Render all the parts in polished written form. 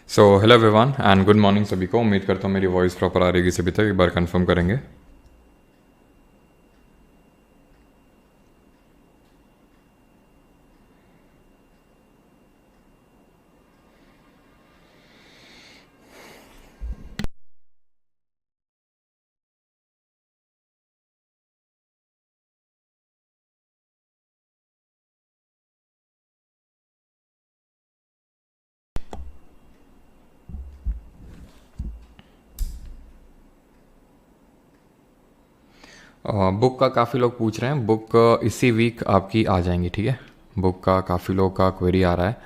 So hello everyone and good morning सभी को। उम्मीद करता हूँ मेरी वॉइस प्रॉपर आ रही है सभी तक। एक बार कंफर्म करेंगे। बुक का काफ़ी लोग पूछ रहे हैं। बुक इसी वीक आपकी आ जाएंगी, ठीक है। बुक का काफ़ी लोग का क्वेरी आ रहा है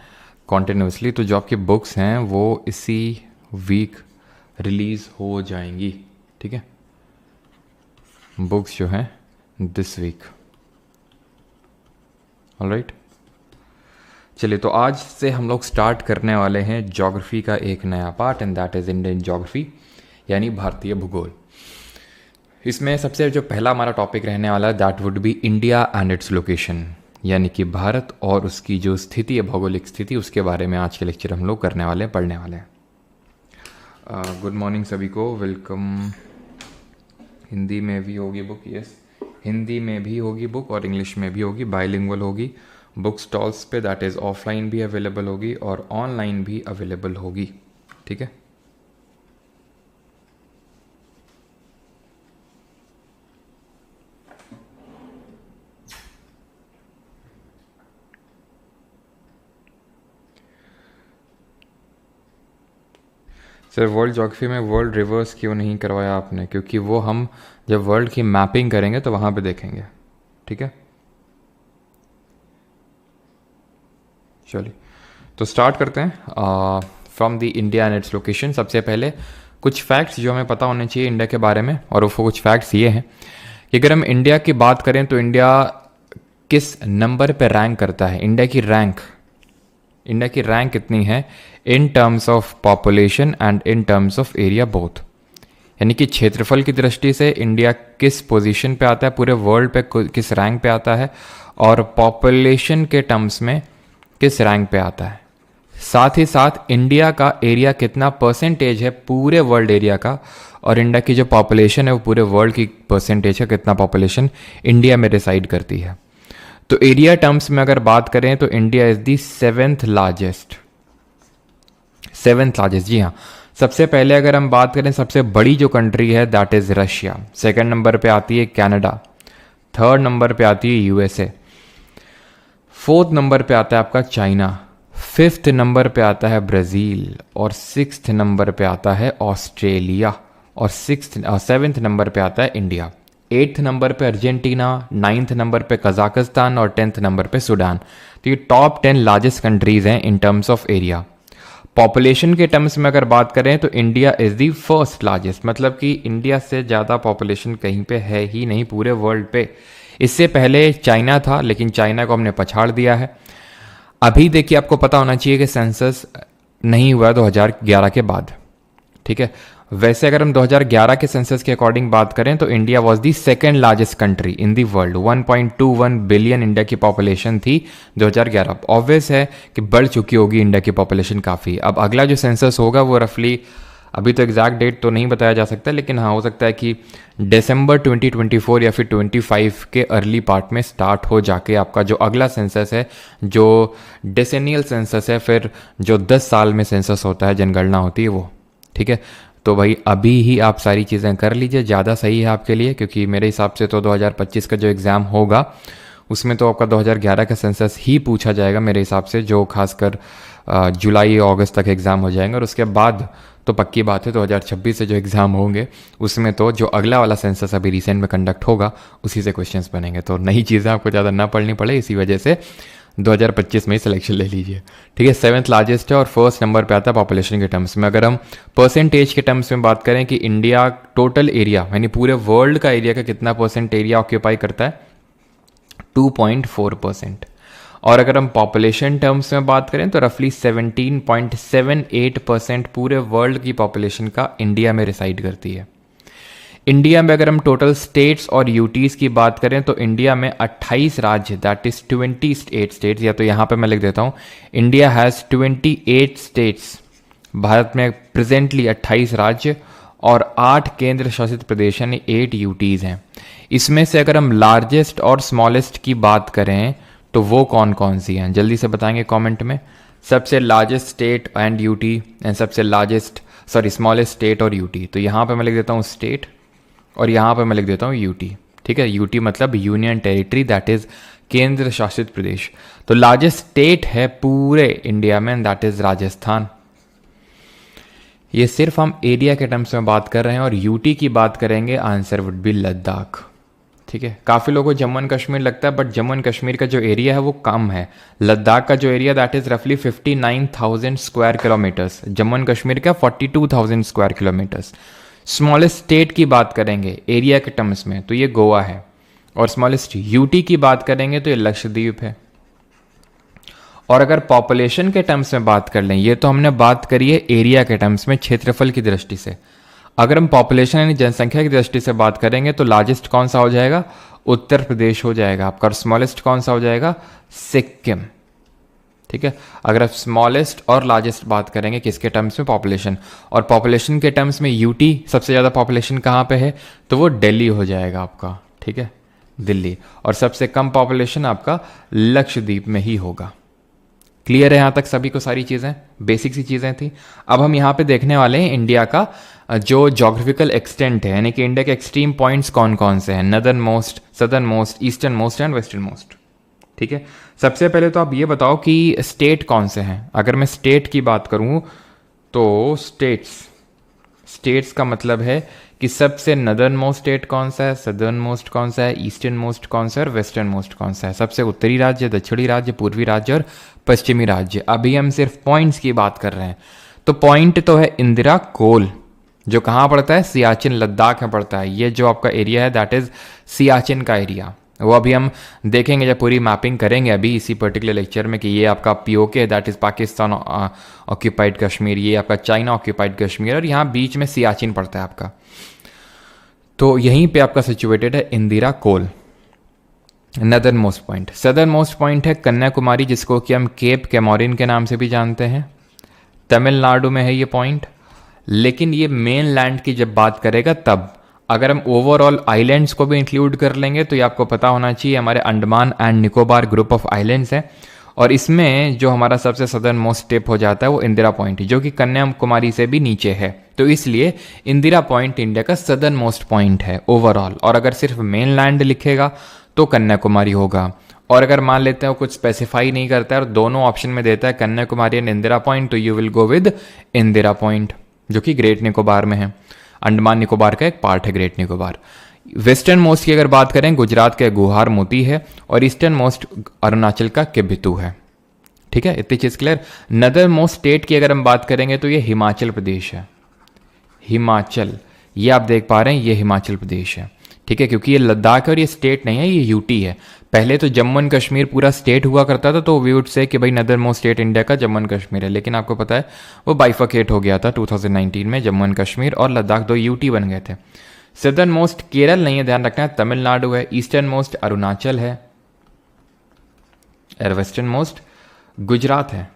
कॉन्टिन्यूसली, तो जो आपकी बुक्स हैं वो इसी वीक रिलीज़ हो जाएंगी, ठीक है। बुक्स जो हैं दिस वीक। ऑलराइट, चलिए तो आज से हम लोग स्टार्ट करने वाले हैं ज्योग्राफी का एक नया part, and that is Indian geography, यानी भारतीय भूगोल। इसमें सबसे जो पहला हमारा टॉपिक रहने वाला है that would be India and its location, यानी कि भारत और उसकी जो स्थिति है, भौगोलिक स्थिति, उसके बारे में आज के लेक्चर हम लोग करने वाले हैं, पढ़ने वाले हैं। गुड मॉर्निंग सभी को, वेलकम। हिंदी में भी होगी बुक, यस, हिंदी में भी होगी बुक और इंग्लिश में भी होगी, बाइलिंगुअल होगी। बुक स्टॉल्स पे दैट इज़ ऑफलाइन भी अवेलेबल होगी और ऑनलाइन भी अवेलेबल होगी, ठीक है। सर वर्ल्ड ज्योग्राफी में वर्ल्ड रिवर्स क्यों नहीं करवाया आपने? क्योंकि वो हम जब वर्ल्ड की मैपिंग करेंगे तो वहाँ पे देखेंगे, ठीक है। चलिए तो स्टार्ट करते हैं from the India and its location. सबसे पहले कुछ फैक्ट्स जो हमें पता होने चाहिए इंडिया के बारे में, और वो कुछ फैक्ट्स ये हैं कि अगर हम इंडिया की बात करें तो इंडिया किस नंबर पे रैंक करता है। इंडिया की रैंक कितनी है in terms of population and in terms of area both, यानी कि क्षेत्रफल की दृष्टि से इंडिया किस पोजीशन पे आता है पूरे वर्ल्ड पे, किस रैंक पे आता है, और पॉपुलेशन के टर्म्स में किस रैंक पे आता है। साथ ही साथ इंडिया का एरिया कितना परसेंटेज है पूरे वर्ल्ड एरिया का, और इंडिया की जो पॉपुलेशन है वो पूरे वर्ल्ड की परसेंटेज है, कितना पॉपुलेशन इंडिया में रिसाइड करती है। तो एरिया टर्म्स में अगर बात करें तो India is the seventh largest, जी हाँ। सबसे पहले अगर हम बात करें सबसे बड़ी जो कंट्री है that is Russia, second number पे आती है कनाडा, थर्ड नंबर पे आती है यूएसए, फोर्थ नंबर पे आता है आपका चाइना, फिफ्थ नंबर पे आता है ब्राज़ील, और सिक्स्थ नंबर पे आता है ऑस्ट्रेलिया, और सेवेंथ नंबर पे आता है इंडिया, एट्थ नंबर पे अर्जेंटीना, नाइन्थ नंबर पे कजाकिस्तान, और टेंथ नंबर पे सूडान। तो ये टॉप 10 लार्जेस्ट कंट्रीज हैं in terms of area. Population के टर्म्स में अगर बात करें तो India is the first largest, मतलब कि इंडिया से ज़्यादा पॉपुलेशन कहीं पे है ही नहीं पूरे वर्ल्ड पे। इससे पहले चाइना था, लेकिन चाइना को हमने पछाड़ दिया है। अभी देखिए, आपको पता होना चाहिए कि सेंसस नहीं हुआ 2011 के बाद, ठीक है। वैसे अगर हम 2011 के सेंसस के अकॉर्डिंग बात करें तो India was the second largest country in the world, 1.21 billion India की पॉपुलेशन थी 2011। ऑब्वियस है कि बढ़ चुकी होगी इंडिया की पॉपुलेशन काफ़ी। अब अगला जो सेंसस होगा वो रफली, अभी तो एग्जैक्ट डेट तो नहीं बताया जा सकता, लेकिन हाँ हो सकता है कि दिसंबर 2024 या फिर 25 के अर्ली पार्ट में स्टार्ट हो जाके आपका जो अगला सेंसस है, जो डेसेनियल सेंसस है, फिर जो 10 साल में सेंसस होता है, जनगणना होती है वो, ठीक है। तो भाई अभी ही आप सारी चीज़ें कर लीजिए, ज़्यादा सही है आपके लिए, क्योंकि मेरे हिसाब से तो 2025 का जो एग्ज़ाम होगा उसमें तो आपका 2011 का सेंसस ही पूछा जाएगा मेरे हिसाब से, जो खासकर जुलाई अगस्त तक एग्ज़ाम हो जाएंगे। और उसके बाद तो पक्की बात है 2026 से जो एग्ज़ाम होंगे उसमें तो जो अगला वाला सेंसस अभी रिसेंट में कंडक्ट होगा उसी से क्वेश्चंस बनेंगे। तो नई चीज़ें आपको ज़्यादा ना पढ़नी पड़े, इसी वजह से 2025 में ही सिलेक्शन ले लीजिए, ठीक है। सेवन्थ लार्जेस्ट है और फर्स्ट नंबर पे आता है पॉपुलेशन के टर्म्स में। अगर हम परसेंटेज के टर्म्स में बात करें कि इंडिया टोटल एरिया यानी पूरे वर्ल्ड का एरिया का कितना परसेंट एरिया ऑक्यूपाई करता है, 2.4%। और अगर हम पॉपुलेशन टर्म्स में बात करें तो रफली 17.78% पूरे वर्ल्ड की पॉपुलेशन का इंडिया में रिसाइड करती है। इंडिया में अगर हम टोटल स्टेट्स और यूटीज़ की बात करें तो इंडिया में 28 राज्य, दैट इज 28 स्टेट्स, या तो यहाँ पे मैं लिख देता हूँ, इंडिया हैज़ 28 स्टेट्स भारत में प्रेजेंटली 28 राज्य और 8 केंद्र शासित प्रदेश यानी 8 यूटीज हैं। इसमें से अगर हम लार्जेस्ट और स्मॉलेस्ट की बात करें तो वो कौन कौन सी हैं, जल्दी से बताएंगे कमेंट में। सबसे largest state and UT and सबसे स्मॉलेस्ट स्टेट और यूटी। तो यहाँ पे मैं लिख देता हूँ स्टेट और यहाँ पे मैं लिख देता हूँ यूटी। ठीक है, यूटी मतलब यूनियन टेरिटरी, दैट इज केंद्र शासित प्रदेश। तो लार्जेस्ट स्टेट है पूरे इंडिया में, दैट इज राजस्थान। ये सिर्फ हम एरिया के टर्म्स में बात कर रहे हैं, और यूटी की बात करेंगे आंसर वुड बी लद्दाख। ठीक है, काफ़ी लोगों को जम्मू एंड कश्मीर लगता है, बट जम्मू एंड कश्मीर का जो एरिया है वो कम है। लद्दाख का जो एरिया दैट इज रफली 59,000 square kilometres, Jammu and Kashmir का 42,000 स्क्वायर किलोमीटर्स। स्मॉलेस्ट स्टेट की बात करेंगे एरिया के टर्म्स में तो ये गोवा है, और स्मॉलेस्ट यूटी की बात करेंगे तो ये लक्षद्वीप है। और अगर पॉपुलेशन के टर्म्स में बात कर लें, ये तो हमने बात करी है एरिया के टर्म्स में, क्षेत्रफल की दृष्टि से। अगर हम पॉपुलेशन यानी जनसंख्या की दृष्टि से बात करेंगे तो लार्जेस्ट कौन सा हो जाएगा, उत्तर प्रदेश हो जाएगा आपका, और स्मॉलेस्ट कौन सा हो जाएगा, सिक्किम। ठीक है, अगर आप स्मॉलेस्ट और लार्जेस्ट बात करेंगे किसके टर्म्स में, पॉपुलेशन, और पॉपुलेशन के टर्म्स में यूटी सबसे ज़्यादा पॉपुलेशन कहाँ पे है, तो वो दिल्ली हो जाएगा आपका। ठीक है, दिल्ली, और सबसे कम पॉपुलेशन आपका लक्षद्वीप में ही होगा। क्लियर है यहाँ तक सभी को, सारी चीज़ें बेसिक सी चीज़ें थी। अब हम यहाँ पे देखने वाले हैं इंडिया का जो जोग्राफिकल एक्सटेंट है, यानी कि इंडिया के एक्सट्रीम पॉइंट्स कौन कौन से हैं, northern most, southern most, eastern most and western most. ठीक है, सबसे पहले तो आप ये बताओ कि स्टेट कौन से हैं। अगर मैं स्टेट की बात करूँ तो स्टेट्स का मतलब है कि सबसे नदर्न मोस्ट स्टेट कौन सा है, सदर्न मोस्ट कौन सा है, ईस्टर्न मोस्ट कौन सा है और वेस्टर्न मोस्ट कौन सा है। सबसे उत्तरी राज्य, दक्षिणी राज्य, पूर्वी राज्य और पश्चिमी राज्य। अभी हम सिर्फ पॉइंट्स की बात कर रहे हैं। तो पॉइंट तो है इंदिरा कोल, जो कहाँ पड़ता है, सियाचिन लद्दाख में पड़ता है। ये जो आपका एरिया है दैट इज सियाचिन का एरिया, वो अभी हम देखेंगे जब पूरी मैपिंग करेंगे अभी इसी पर्टिकुलर लेक्चर में, कि ये आपका PoK that is Pakistan occupied Kashmir, ये आपका चाइना ऑक्यूपाइड कश्मीर, और यहाँ बीच में सियाचिन पड़ता है आपका। तो यहीं पे आपका सिचुएटेड है Indira col, northernmost point. Southernmost point है कन्याकुमारी, जिसको कि हम केप कैमोरिन के नाम से भी जानते हैं, तमिलनाडु में है ये पॉइंट। लेकिन ये मेन लैंड की जब बात करेगा तब, अगर हम ओवरऑल आइलैंड्स को भी इंक्लूड कर लेंगे तो ये आपको पता होना चाहिए हमारे Andaman and Nicobar group of islands है, और इसमें जो हमारा सबसे सदर्न मोस्ट टिप हो जाता है वो इंदिरा पॉइंट, जो कि कन्याकुमारी से भी नीचे है। तो इसलिए इंदिरा पॉइंट इंडिया का सदर्न मोस्ट पॉइंट है ओवरऑल। और अगर सिर्फ मेन लैंड लिखेगा तो कन्याकुमारी होगा, और अगर मान लेते हैं वो कुछ स्पेसिफाई नहीं करता है और दोनों ऑप्शन में देता है कन्याकुमारी एंड इंदिरा पॉइंट, तो you will go with Indira point, जो कि ग्रेट निकोबार में है। अंडमान निकोबार का एक पार्ट है ग्रेट निकोबार। वेस्टर्न मोस्ट की अगर बात करें, गुजरात का गुहार मोती है, और ईस्टर्न मोस्ट अरुणाचल का किबितू है। ठीक है, इतनी चीज क्लियर। नदर्न मोस्ट स्टेट की अगर हम बात करेंगे तो ये हिमाचल प्रदेश है। हिमाचल, ये आप देख पा रहे हैं, ये हिमाचल प्रदेश है। ठीक है, क्योंकि ये लद्दाख है और ये स्टेट नहीं है, ये यूटी है। पहले तो जम्मू एंड कश्मीर पूरा स्टेट हुआ करता था, तो वी वुड से कि भाई नदर्न मोस्ट स्टेट इंडिया का जम्मू एंड कश्मीर है। लेकिन आपको पता है वो बाइफर्केट हो गया था 2019 में, जम्मू एंड कश्मीर और लद्दाख दो यूटी बन गए थे। सदर्न मोस्ट केरल नहीं है, ध्यान रखना है, तमिलनाडु है। ईस्टर्न मोस्ट अरुणाचल है, और वेस्टर्न मोस्ट गुजरात है।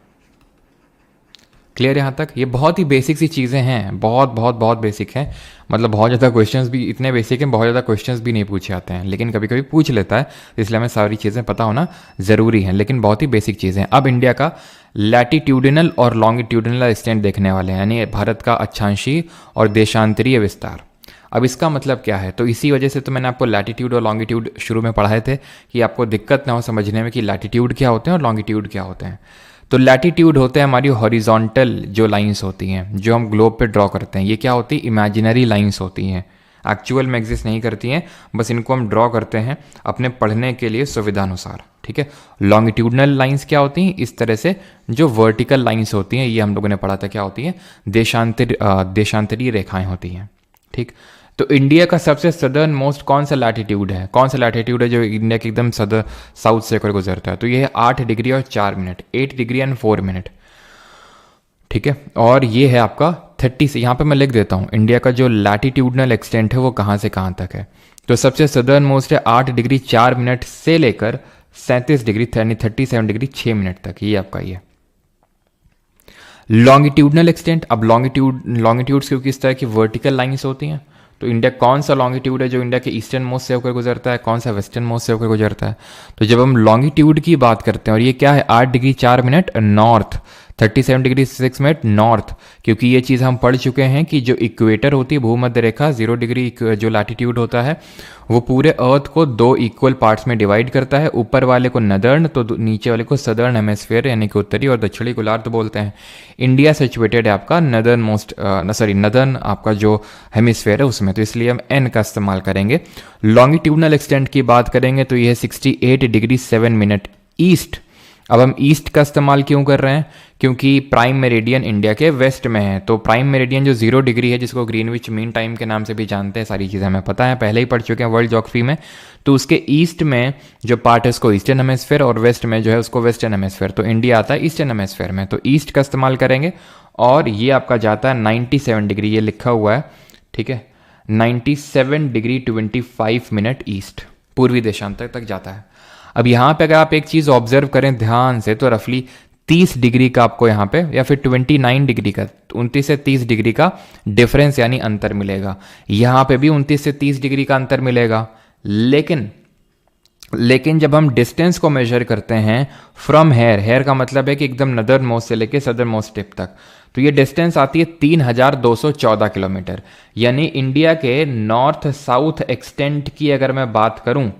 क्लियर यहाँ तक? ये बहुत ही बेसिक सी चीज़ें हैं, बहुत बहुत बहुत बेसिक हैं। मतलब बहुत ज़्यादा क्वेश्चंस भी इतने बेसिक हैं, बहुत ज़्यादा क्वेश्चंस भी नहीं पूछे आते हैं, लेकिन कभी कभी पूछ लेता है, इसलिए हमें सारी चीज़ें पता होना ज़रूरी है। लेकिन बहुत ही बेसिक चीज़ें हैं। अब इंडिया का लैटिट्यूडिनल और लॉन्गिट्यूडिनल एक्सटेंट देखने वाले हैं, यानी भारत का अक्षांशीय और देशांतरीय विस्तार। अब इसका मतलब क्या है, तो इसी वजह से तो मैंने आपको लैटिट्यूड और लॉन्गिट्यूड शुरू में पढ़ाए थे, कि आपको दिक्कत ना हो समझने में कि लैटिट्यूड क्या होते हैं और लॉन्गिट्यूड क्या होते हैं। तो लैटिट्यूड होते हैं हमारी हॉरिजॉन्टल जो लाइंस होती हैं, जो हम ग्लोब पे ड्रॉ करते हैं। ये क्या होती है, इमेजिनरी लाइंस होती हैं, एक्चुअल में एग्जिस्ट नहीं करती हैं, बस इनको हम ड्रॉ करते हैं अपने पढ़ने के लिए सुविधानुसार। ठीक है, लॉन्गिट्यूडनल लाइंस क्या होती हैं, इस तरह से जो वर्टिकल लाइंस होती हैं, ये हम लोगों ने पढ़ा था क्या होती हैं, देशांतरीय रेखाएं होती हैं। ठीक, तो इंडिया का सबसे सदर्न मोस्ट कौन सा लैटिट्यूड है, कौन सा लैटिट्यूड है जो इंडिया के एकदम सदर साउथ से होकर गुजरता है, तो ये है 8 डिग्री और 4 मिनट, 8 डिग्री एंड 4 मिनट। ठीक है, और ये है आपका 30 से, यहाँ पे मैं लिख देता हूँ इंडिया का जो लैटिट्यूडनल एक्सटेंट है वो कहाँ से कहाँ तक है। तो सबसे सदर्न मोस्ट है 8 डिग्री 4 मिनट से लेकर 37 डिग्री 37 डिग्री 6 मिनट तक, ये आपका ये। लॉन्गिट्यूडनल एक्सटेंट, अब लॉन्गिट्यूड्स क्योंकि इस तरह की वर्टिकल लाइन्स होती हैं, तो इंडिया कौन सा लॉन्गिट्यूड है जो इंडिया के ईस्टर्न मोस्ट से होकर गुजरता है, कौन सा वेस्टर्न मोस्ट से होकर गुजरता है। तो जब हम लॉन्गिट्यूड की बात करते हैं, और ये क्या है 8 degree 4 minute north, 37 degree 6 minute north, क्योंकि ये चीज़ हम पढ़ चुके हैं कि जो इक्वेटर होती है भूमध्य रेखा 0 डिग्री जो लैटिट्यूड होता है वो पूरे अर्थ को 2 इक्वल पार्ट्स में डिवाइड करता है, ऊपर वाले को नदर्न तो नीचे वाले को सदर्न हेमिस्फीयर यानी कि उत्तरी और दक्षिणी गोलार्ध बोलते हैं। इंडिया सिचुएटेड है आपका नदर्न आपका जो हेमिस्फीयर है उसमें, तो इसलिए हम एन का इस्तेमाल करेंगे। लॉन्गिट्यूडनल एक्सटेंट की बात करेंगे तो ये 68 डिग्री 7 मिनट ईस्ट। अब हम ईस्ट का इस्तेमाल क्यों कर रहे हैं, क्योंकि प्राइम मेरिडियन इंडिया के वेस्ट में है, तो प्राइम मेरिडियन जो 0 डिग्री है जिसको ग्रीनविच मीन टाइम के नाम से भी जानते हैं, सारी चीज़ें हमें पता है, पहले ही पढ़ चुके हैं वर्ल्ड ज्योग्राफी में। तो उसके ईस्ट में जो पार्ट है उसको ईस्टर्न हेमिस्फीयर और वेस्ट में जो है उसको वेस्टर्न हेमिस्फीयर, तो इंडिया आता है ईस्टर्न हेमिस्फीयर में, तो ईस्ट का इस्तेमाल करेंगे। और ये आपका जाता है 97 डिग्री, ये लिखा हुआ है, ठीक है, 97 डिग्री 25 मिनट ईस्ट, पूर्वी देशांतर तक जाता है। अब यहाँ पे अगर आप एक चीज़ ऑब्जर्व करें ध्यान से तो रफली 30 डिग्री का आपको यहाँ पे, या फिर 29 डिग्री का, 29 से 30 डिग्री का डिफरेंस यानी अंतर मिलेगा। यहाँ पे भी 29 से 30 डिग्री का अंतर मिलेगा, लेकिन जब हम डिस्टेंस को मेजर करते हैं फ्रॉम हेयर का मतलब है कि एकदम नदर्न मोस्ट से लेके सदर्न मोस्ट टिप तक, तो ये डिस्टेंस आती है 3214 किलोमीटर। यानी इंडिया के नॉर्थ साउथ एक्सटेंट की अगर मैं बात करूं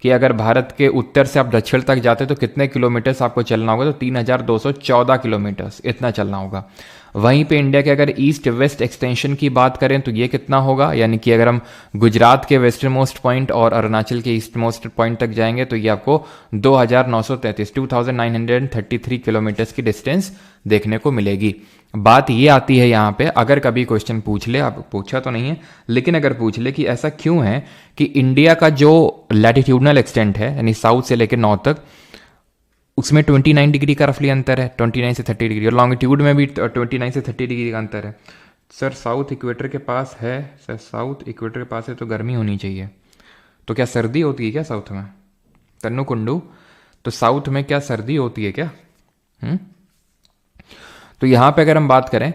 कि अगर भारत के उत्तर से आप दक्षिण तक जाते तो कितने किलोमीटर्स आपको चलना होगा, तो 3214 किलोमीटर्स इतना चलना होगा। वहीं पे इंडिया के अगर ईस्ट वेस्ट एक्सटेंशन की बात करें तो ये कितना होगा, यानी कि अगर हम गुजरात के वेस्टर्न मोस्ट पॉइंट और अरुणाचल के ईस्ट मोस्ट पॉइंट तक जाएंगे तो ये आपको 2933 किलोमीटर्स की डिस्टेंस देखने को मिलेगी। बात ये आती है यहाँ पे, अगर कभी क्वेश्चन पूछ ले, अब पूछा तो नहीं है लेकिन अगर पूछ ले कि ऐसा क्यों है कि इंडिया का जो लैटिट्यूडनल एक्सटेंट है यानी साउथ से लेकर नॉर्थ तक उसमें 29 डिग्री का रफली अंतर है, 29 से 30 डिग्री, और लॉन्गिट्यूड में भी 29 से 30 डिग्री का अंतर है। सर साउथ इक्वेटर के पास है, सर साउथ इक्वेटर के पास है तो गर्मी होनी चाहिए, तो क्या सर्दी होती है क्या साउथ में, तन्नू कुंडू, तो साउथ में क्या सर्दी होती है क्या? तो यहाँ पे अगर हम बात करें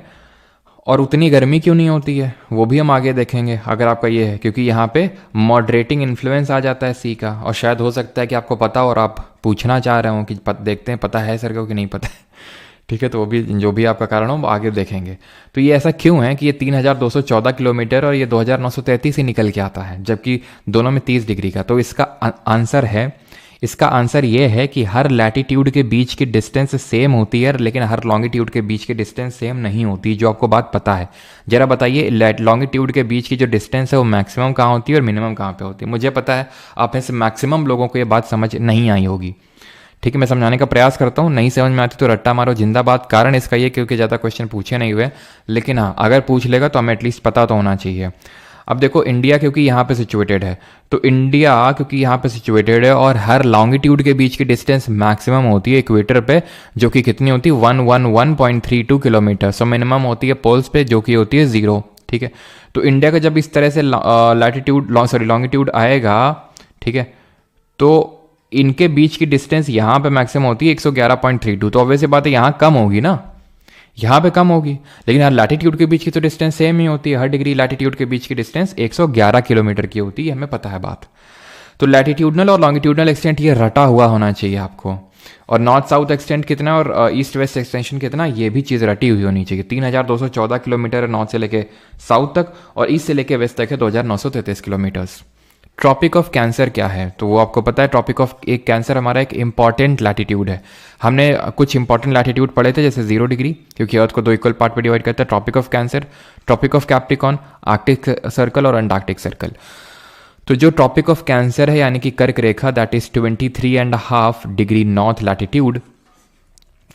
और उतनी गर्मी क्यों नहीं होती है वो भी हम आगे देखेंगे अगर आपका ये है, क्योंकि यहाँ पे मॉडरेटिंग इन्फ्लुएंस आ जाता है सी का, और शायद हो सकता है कि आपको पता हो और आप पूछना चाह रहे हो कि देखते हैं पता है सर को कि नहीं पता है, ठीक है, तो वो भी जो भी आपका कारण हो आगे देखेंगे। तो ये ऐसा क्यों है कि ये 3214 किलोमीटर और ये 2933 ही निकल के आता है, जबकि दोनों में 30 डिग्री का। तो इसका आंसर ये है कि हर लैटिट्यूड के बीच की डिस्टेंस सेम होती है, लेकिन हर लॉन्गिट्यूड के बीच की डिस्टेंस सेम नहीं होती, जो आपको बात पता है। जरा बताइए लॉन्गिट्यूड के बीच की जो डिस्टेंस है वो मैक्सिमम कहाँ होती है और मिनिमम कहाँ पे होती है? मुझे पता है आप में से मैक्सिमम लोगों को ये बात समझ नहीं आई होगी, ठीक है, मैं समझाने का प्रयास करता हूँ, नहीं समझ में आती तो रट्टा मारो जिंदाबाद। कारण इसका ये क्योंकि ज़्यादा क्वेश्चन पूछे नहीं हुए, लेकिन हाँ अगर पूछ लेगा तो हमें एटलीस्ट पता तो होना चाहिए। अब देखो इंडिया क्योंकि यहाँ पे सिचुएटेड है, तो इंडिया क्योंकि यहाँ पे सिचुएटेड है और हर लॉन्गिट्यूड के बीच की डिस्टेंस मैक्सिमम होती है इक्वेटर पे, जो कि कितनी होती है 111.32 किलोमीटर, सो मिनिमम होती है पोल्स पे जो कि होती है 0, ठीक है। तो इंडिया का जब इस तरह से लॉन्गिट्यूड आएगा, ठीक है, तो इनके बीच की डिस्टेंस यहाँ पे मैक्सिमम होती है 111.32, तो ऑब्वियस बात है यहाँ कम होगी ना, यहाँ पे कम होगी, लेकिन हर लैटिट्यूड के बीच की तो डिस्टेंस सेम ही होती है, हर डिग्री लैटिट्यूड के बीच की डिस्टेंस 111 किलोमीटर की होती है, हमें पता है बात। तो लैटिट्यूडनल और लॉन्गिट्यूडनल एक्सटेंट ये रटा हुआ होना चाहिए आपको, और नॉर्थ साउथ एक्सटेंट कितना और ईस्ट वेस्ट एक्सटेंशन कितना, ये भी चीज़ रटी हुई होनी चाहिए। 3214 किलोमीटर नॉर्थ से लेके साउथ तक और ईस्ट से लेके वेस्ट तक है 2933 किलोमीटर्स। ट्रॉपिक ऑफ कैंसर क्या है, तो वो आपको पता है, ट्रॉपिक ऑफ एक कैंसर हमारा एक इंपॉर्टेंट लैटिट्यूड है। हमने कुछ इंपॉर्टेंट लैटिट्यूड पढ़े थे जैसे 0 डिग्री, क्योंकि अर्थ को 2 इक्वल पार्ट में डिवाइड करता है, Tropic of Cancer, Tropic of Capricorn, Arctic Circle और अंटार्कटिक सर्कल। तो जो ट्रॉपिक ऑफ कैंसर है यानी कि कर्क रेखा, that is 23.5 degree north latitude,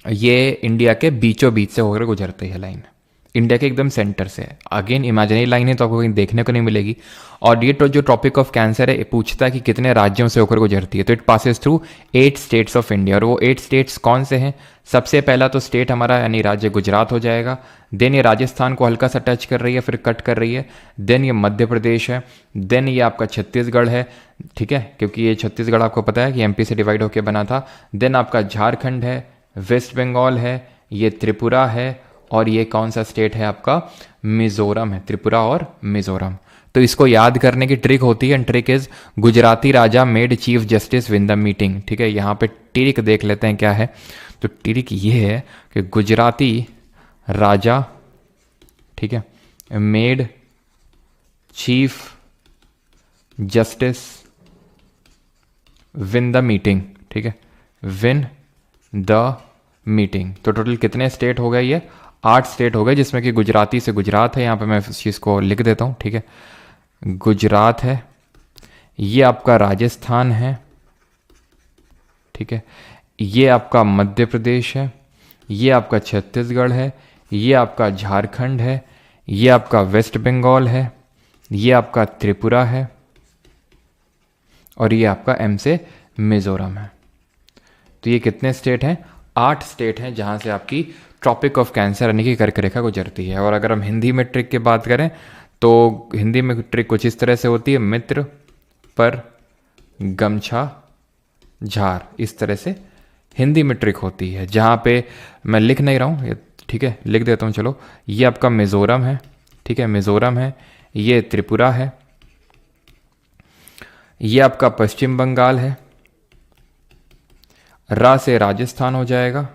ये इंडिया के बीचों बीच से होकर गुजरती है लाइन, इंडिया के एकदम सेंटर से। अगेन इमेजिनरी लाइन है तो आपको कहीं देखने को नहीं मिलेगी। और ये जो ट्रॉपिक ऑफ कैंसर है पूछता है कि कितने राज्यों से होकर गुजरती है, तो it passes through 8 states of India, और वो 8 स्टेट्स कौन से हैं? सबसे पहला तो स्टेट हमारा यानी राज्य गुजरात हो जाएगा, देन ये राजस्थान को हल्का सा टच कर रही है, फिर कट कर रही है, देन ये मध्य प्रदेश है, देन ये आपका छत्तीसगढ़ है, ठीक है, क्योंकि ये छत्तीसगढ़ आपको पता है कि एमपी से डिवाइड होकर बना था, देन आपका झारखंड है, वेस्ट बंगाल है, ये त्रिपुरा है, और ये कौन सा स्टेट है आपका, मिजोरम है, त्रिपुरा और मिजोरम। तो इसको याद करने की ट्रिक होती है, trick is Gujarati Raja made chief justice win the meeting. ठीक है, यहाँ पे ट्रिक देख लेते हैं क्या है। तो ट्रिक ये है कि गुजराती राजा, ठीक है, made chief justice win the meeting. ठीक है, विन द मीटिंग। तो टोटल कितने स्टेट हो गए, ये 8 स्टेट हो गए, जिसमें कि गुजराती से गुजरात है, यहाँ पे मैं इस चीज़ को लिख देता हूँ। ठीक है, गुजरात है, ये आपका राजस्थान है, ठीक है, ये आपका मध्य प्रदेश है, ये आपका छत्तीसगढ़ है, ये आपका झारखंड है, ये आपका वेस्ट बंगाल है, ये आपका त्रिपुरा है, और ये आपका एम से मिजोरम है। तो ये कितने स्टेट हैं, 8 स्टेट हैं जहाँ से आपकी ट्रॉपिक ऑफ कैंसर यानी कि कर्क रेखा गुजरती है। और अगर हम हिंदी में ट्रिक की बात करें तो हिंदी में ट्रिक कुछ इस तरह से होती है, मित्र पर गमछा झार, इस तरह से हिंदी में ट्रिक होती है। जहाँ पे मैं लिख नहीं रहा हूँ, ठीक है, लिख देता हूँ चलो। ये आपका मिज़ोरम है, ठीक है, मिज़ोरम है, ये त्रिपुरा है, ये आपका पश्चिम बंगाल है, रा से राजस्थान हो जाएगा,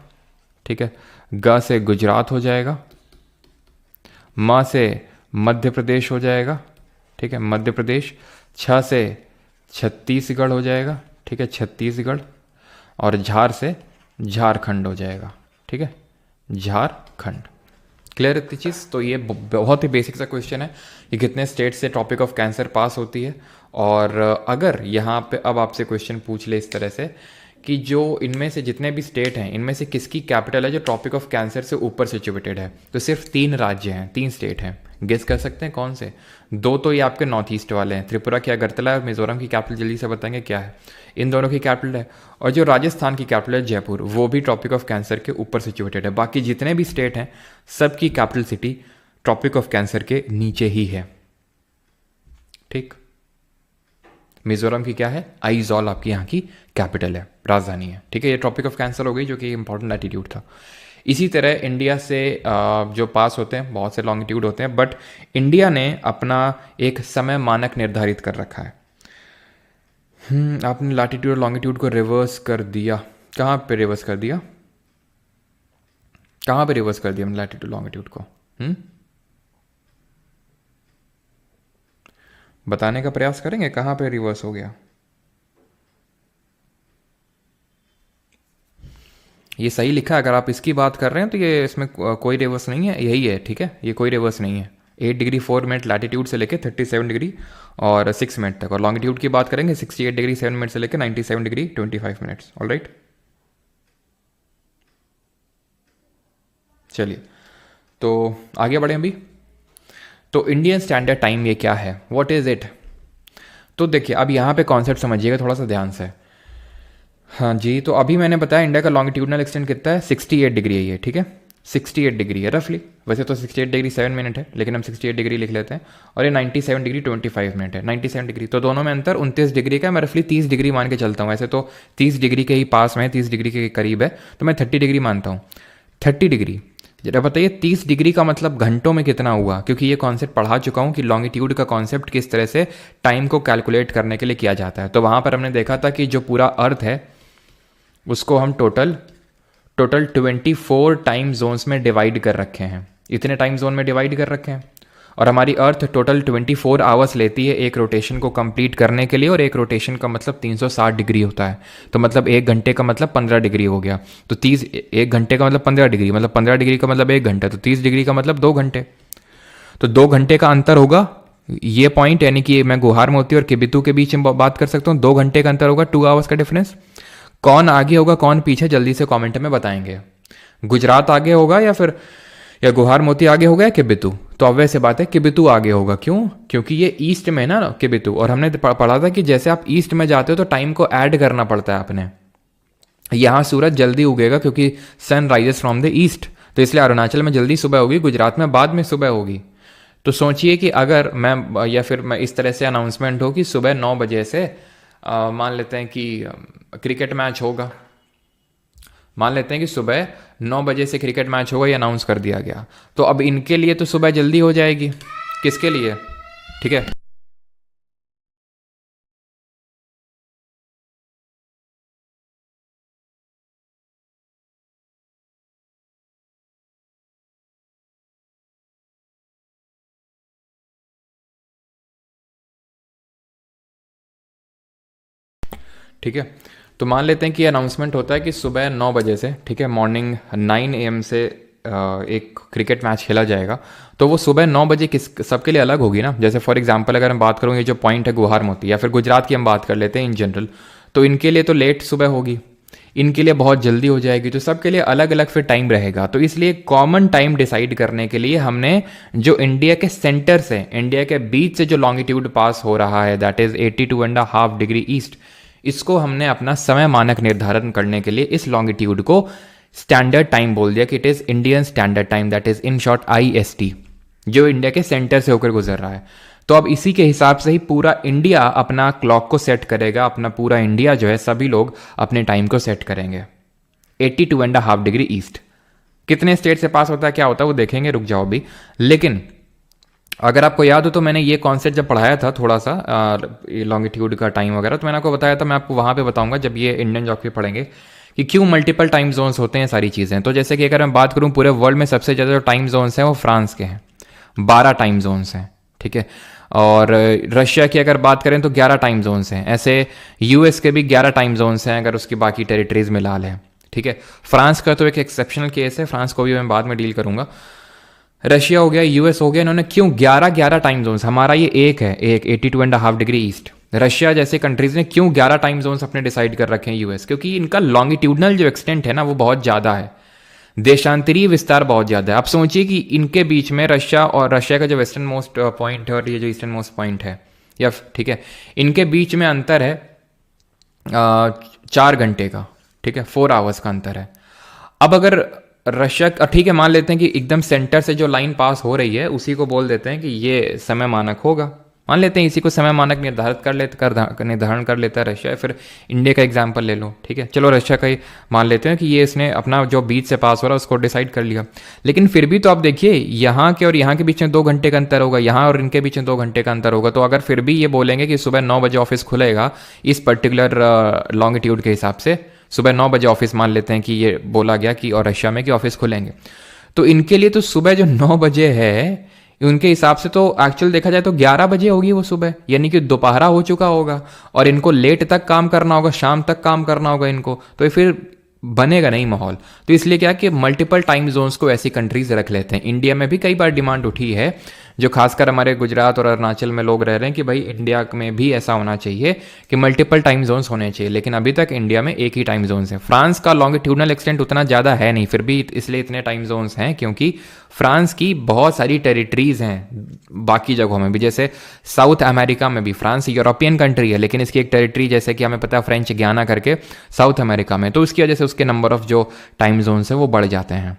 ठीक है, ग से गुजरात हो जाएगा, म से मध्य प्रदेश हो जाएगा, ठीक है, मध्य प्रदेश, छ से छत्तीसगढ़ हो जाएगा, ठीक है, छत्तीसगढ़, और झार से झारखंड हो जाएगा, ठीक है, झारखंड। क्लियर इतनी चीज़? तो ये बहुत ही बेसिक सा क्वेश्चन है कि कितने स्टेट से टॉपिक ऑफ कैंसर पास होती है। और अगर यहाँ पे अब आपसे क्वेश्चन पूछ ले इस तरह से कि जो इनमें से जितने भी स्टेट हैं, इनमें से किसकी कैपिटल है जो ट्रॉपिक ऑफ कैंसर से ऊपर सिचुएटेड है, तो सिर्फ 3 राज्य हैं, 3 स्टेट हैं। गेस कर सकते हैं कौन से? 2 तो ये आपके नॉर्थ ईस्ट वाले हैं, त्रिपुरा की अगरतला है, और मिजोरम की कैपिटल जल्दी से बताएंगे क्या है। इन दोनों की कैपिटल है। और जो राजस्थान की कैपिटल है जयपुर, वो भी ट्रॉपिक ऑफ कैंसर के ऊपर सिचुएटेड है। बाकी जितने भी स्टेट हैं सबकी capital city tropic of cancer के नीचे ही है। ठीक, मिजोरम की क्या है? आइजॉल आपकी यहाँ की कैपिटल है, राजधानी है। ठीक है, ये ट्रॉपिक ऑफ कैंसर हो गई जो कि इंपॉर्टेंट लैटिट्यूड था। इसी तरह इंडिया से जो पास होते हैं बहुत से लॉन्गिट्यूड होते हैं, बट इंडिया ने अपना एक समय मानक निर्धारित कर रखा है। आपने लैटिट्यूड लॉन्गिट्यूड को रिवर्स कर दिया। कहाँ पे रिवर्स कर दिया? कहाँ पे रिवर्स कर दिया हमने लैटिट्यूड लॉन्गिट्यूड को? बताने का प्रयास करेंगे कहाँ पे रिवर्स हो गया। ये सही लिखा है, अगर आप इसकी बात कर रहे हैं तो ये इसमें कोई रिवर्स नहीं है, यही है। ठीक है, ये कोई रिवर्स नहीं है। 8 डिग्री 4 मिनट लैटिट्यूड से लेके 37 डिग्री और 6 मिनट तक। और लॉन्गिट्यूड की बात करेंगे 68 डिग्री 7 मिनट से लेकर 97 डिग्री 25 मिनट्स। ऑल राइट, चलिए तो आगे बढ़े अभी। तो इंडियन स्टैंडर्ड टाइम ये क्या है, व्हाट इज इट? तो देखिए अब यहाँ पे कॉन्सेप्ट समझिएगा थोड़ा सा ध्यान से। हाँ जी, तो अभी मैंने बताया इंडिया का लॉन्गिट्यूडनल एक्सटेंट कितना है, 68 डिग्री है ये। ठीक है, 68 डिग्री है रफली। वैसे तो 68 डिग्री 7 मिनट है, लेकिन हम 68 डिग्री लिख लेते हैं। और ये 97 डिग्री 25 मिनट है, 97 डिग्री। तो दोनों में अंतर 29 डिग्री का है। मैं रफली 30 डिग्री मान के चलता हूँ। वैसे तो 30 डिग्री के ही पास में है, 30 डिग्री के करीब है, तो मैं 30 डिग्री मानता हूँ। 30 डिग्री, जरा बताइए 30 डिग्री का मतलब घंटों में कितना हुआ? क्योंकि ये कॉन्सेप्ट पढ़ा चुका हूँ कि लॉन्गिट्यूड का कॉन्सेप्ट किस तरह से टाइम को कैलकुलेट करने के लिए किया जाता है। तो वहाँ पर हमने देखा था कि जो पूरा अर्थ है उसको हम टोटल 24 टाइम जोन्स में डिवाइड कर रखे हैं। इतने टाइम जोन में डिवाइड कर रखे हैं। और हमारी अर्थ टोटल 24 आवर्स लेती है एक रोटेशन को कंप्लीट करने के लिए। और एक रोटेशन का मतलब 360 डिग्री होता है। तो मतलब 1 घंटे का मतलब 15 डिग्री हो गया। तो 1 घंटे का मतलब 15 डिग्री, मतलब 15 डिग्री का मतलब 1 घंटा। तो 30 डिग्री का मतलब 2 घंटे। तो 2 घंटे का अंतर होगा ये पॉइंट, यानी कि मैं गुहार मोती और किबितू के बीच में बात कर सकता हूँ। 2 घंटे का अंतर होगा, 2 आवर्स का डिफरेंस। कौन आगे होगा कौन पीछे, जल्दी से कमेंट में बताएंगे। गुजरात आगे होगा या गुहार मोती आगे होगा या किबितू? तो अब वैसे बात है किबितू आगे होगा। क्यों? क्योंकि ये ईस्ट में ना किबितू। और हमने पढ़ा था कि जैसे आप ईस्ट में जाते हो तो टाइम को ऐड करना पड़ता है आपने। यहाँ सूरज जल्दी उगेगा क्योंकि sun rises from the east. तो इसलिए अरुणाचल में जल्दी सुबह होगी, गुजरात में बाद में सुबह होगी। तो सोचिए कि अगर मैं या फिर मैं इस तरह से अनाउंसमेंट हो कि सुबह 9 बजे से मान लेते हैं कि क्रिकेट मैच होगा, मान लेते हैं कि सुबह 9 बजे से क्रिकेट मैच होगा, ये अनाउंस कर दिया गया, तो अब इनके लिए तो सुबह जल्दी हो जाएगी, किसके लिए, ठीक है। ठीक है, तो मान लेते हैं कि अनाउंसमेंट होता है कि सुबह 9 बजे से, ठीक है, मॉर्निंग 9 AM से एक क्रिकेट मैच खेला जाएगा। तो वो सुबह 9 बजे किस सबके लिए अलग होगी ना। जैसे फॉर एग्जांपल अगर हम बात करूँ, ये जो पॉइंट है गुहार मोती या फिर गुजरात की हम बात कर लेते हैं इन जनरल, तो इनके लिए तो लेट सुबह होगी, इनके लिए बहुत जल्दी हो जाएगी, तो सबके लिए अलग अलग फिर टाइम रहेगा। तो इसलिए कॉमन टाइम डिसाइड करने के लिए हमने जो इंडिया के सेंटर से, इंडिया के बीच से जो लॉन्गिट्यूड पास हो रहा है, दैट इज 82.5 डिग्री ईस्ट, इसको हमने अपना समय मानक निर्धारण करने के लिए इस लॉन्गिट्यूड को स्टैंडर्ड टाइम बोल दिया कि it is Indian standard time, that is in short IST, जो इंडिया के सेंटर से होकर गुजर रहा है। तो अब इसी के हिसाब से ही पूरा इंडिया अपना क्लॉक को सेट करेगा, अपना पूरा इंडिया जो है सभी लोग अपने टाइम को सेट करेंगे 82.5 डिग्री ईस्ट। कितने स्टेट से पास होता है, क्या होता है वो देखेंगे, रुक जाओ भी। लेकिन अगर आपको याद हो तो मैंने ये कॉन्सेप्ट जब पढ़ाया था थोड़ा सा लॉन्गिट्यूड का टाइम वगैरह, तो मैंने आपको बताया था, मैं आपको वहाँ पे बताऊंगा जब ये इंडियन ज्योग्राफी पढ़ेंगे कि क्यों मल्टीपल टाइम जोन्स होते हैं, सारी चीज़ें। तो जैसे कि अगर मैं बात करूँ पूरे वर्ल्ड में सबसे ज़्यादा जो टाइम जोन्स हैं वो फ्रांस के हैं, 12 टाइम जोन्स हैं, ठीक है। और रशिया की अगर बात करें तो 11 टाइम जोन्स हैं। ऐसे US के भी 11 टाइम जोन्स हैं अगर उसकी बाकी टेरिटरीज मिला लें, ठीक है। फ्रांस का तो एक एक्सेप्शनल केस है, फ्रांस को भी मैं बाद में डील करूंगा। रशिया हो गया, US हो गया, इन्होंने क्यों 11 टाइम जोन्स, हमारा ये एक है, एक 82.5 डिग्री ईस्ट। रशिया जैसे कंट्रीज ने क्यों 11 टाइम जोन्स अपने डिसाइड कर रखे हैं US, क्योंकि इनका लॉन्गिट्यूडनल जो एक्सटेंट है ना वो बहुत ज़्यादा है, देशांतरीय विस्तार बहुत ज़्यादा है। आप सोचिए कि इनके बीच में रशिया का जो वेस्टर्न मोस्ट पॉइंट है और ये जो ईस्टर्न मोस्ट पॉइंट है, या ठीक है, इनके बीच में अंतर है 4 घंटे का, ठीक है, 4 आवर्स का अंतर है। अब अगर रशिया, ठीक है, मान लेते हैं कि एकदम सेंटर से जो लाइन पास हो रही है उसी को बोल देते हैं कि ये समय मानक होगा, मान लेते हैं इसी को समय मानक निर्धारण कर लेता है रशिया। फिर इंडिया का एग्जांपल ले लो, ठीक है, चलो रशिया का ही मान लेते हैं कि ये इसने अपना जो बीच से पास हो रहा है उसको डिसाइड कर लिया। लेकिन फिर भी तो आप देखिए यहाँ के और यहाँ के बीच में 2 घंटे का अंतर होगा, यहाँ और इनके बीच में 2 घंटे का अंतर होगा। तो अगर फिर भी ये बोलेंगे कि सुबह 9 बजे ऑफिस खुलेगा इस पर्टिकुलर लॉन्गिट्यूड के हिसाब से, सुबह 9 बजे ऑफिस मान लेते हैं कि ये बोला गया कि और रशिया में कि ऑफिस खुलेंगे, तो इनके लिए तो सुबह जो 9 बजे है उनके हिसाब से तो एक्चुअल देखा जाए तो 11 बजे होगी वो सुबह, यानी कि दोपहरा हो चुका होगा और इनको लेट तक काम करना होगा, शाम तक काम करना होगा इनको, तो फिर बनेगा नहीं माहौल। तो इसलिए क्या कि मल्टीपल टाइम जोन्स को ऐसी कंट्रीज रख लेते हैं। इंडिया में भी कई बार डिमांड उठी है, जो खासकर हमारे गुजरात और अरुणाचल में लोग रह रहे हैं कि भाई इंडिया में भी ऐसा होना चाहिए कि मल्टीपल टाइम जोन्स होने चाहिए, लेकिन अभी तक इंडिया में एक ही टाइम जोन्स है। फ्रांस का लॉन्गिट्यूडनल एक्सटेंट उतना ज़्यादा है नहीं, फिर भी इसलिए इतने टाइम जोन्स हैं क्योंकि फ्रांस की बहुत सारी टेरिटरीज हैं बाकी जगहों में भी, जैसे साउथ अमेरिका में भी, फ्रांस यूरोपियन कंट्री है लेकिन इसकी एक टेरिटरी जैसे कि हमें पता है फ्रेंच गियाना करके साउथ अमेरिका में, तो उसकी वजह से उसके नंबर ऑफ जो टाइम जोन्स है वो बढ़ जाते हैं।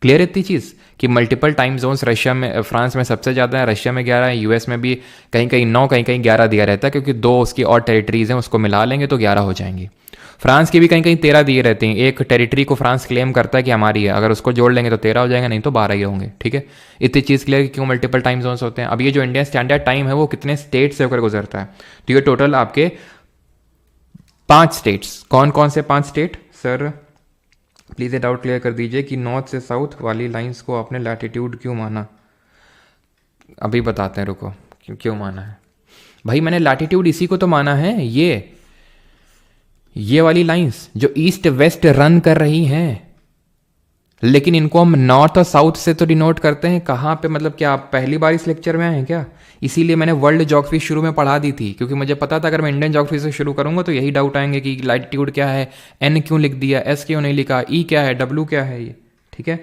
क्लियर इतनी चीज़ कि मल्टीपल टाइम जोन्स रशिया में, फ्रांस में सबसे ज़्यादा है, रशिया में 11 है, US में भी कहीं कहीं 9 कहीं कहीं 11 दिया रहता है, क्योंकि 2 उसकी और टेरिटरीज हैं उसको मिला लेंगे तो 11 हो जाएंगी। फ्रांस की भी कहीं कहीं 13 दिए रहते हैं, एक टेरिटरी को फ्रांस क्लेम करता है कि हमारी है, अगर उसको जोड़ लेंगे तो 13 हो जाएंगे, नहीं तो 12 ही होंगे, ठीक है। इतनी चीज़ क्लियर कि क्यों मल्टीपल टाइम जोन्स होते हैं। अब ये जो इंडियन स्टैंडर्ड टाइम है वो कितने स्टेट से होकर गुजरता है, तो ये टोटल आपके 5 स्टेट्स। कौन कौन से 5 स्टेट सर, प्लीज़ ये डाउट क्लियर कर दीजिए कि नॉर्थ से साउथ वाली लाइंस को आपने लैटिट्यूड क्यों माना। अभी बताते हैं, रुको, क्यों माना है भाई मैंने लैटिट्यूड, इसी को तो माना है, ये वाली लाइंस जो ईस्ट वेस्ट रन कर रही हैं, लेकिन इनको हम नॉर्थ और साउथ से तो डिनोट करते हैं। कहाँ पे, मतलब क्या आप पहली बार इस लेक्चर में आए हैं क्या? इसीलिए मैंने वर्ल्ड ज्योग्राफी शुरू में पढ़ा दी थी, क्योंकि मुझे पता था अगर मैं इंडियन ज्योग्राफी से शुरू करूंगा तो यही डाउट आएंगे कि लैटिट्यूड क्या है, एन क्यों लिख दिया, एस क्यों नहीं लिखा, ई क्या है, डब्ल्यू क्या है, ये ठीक है।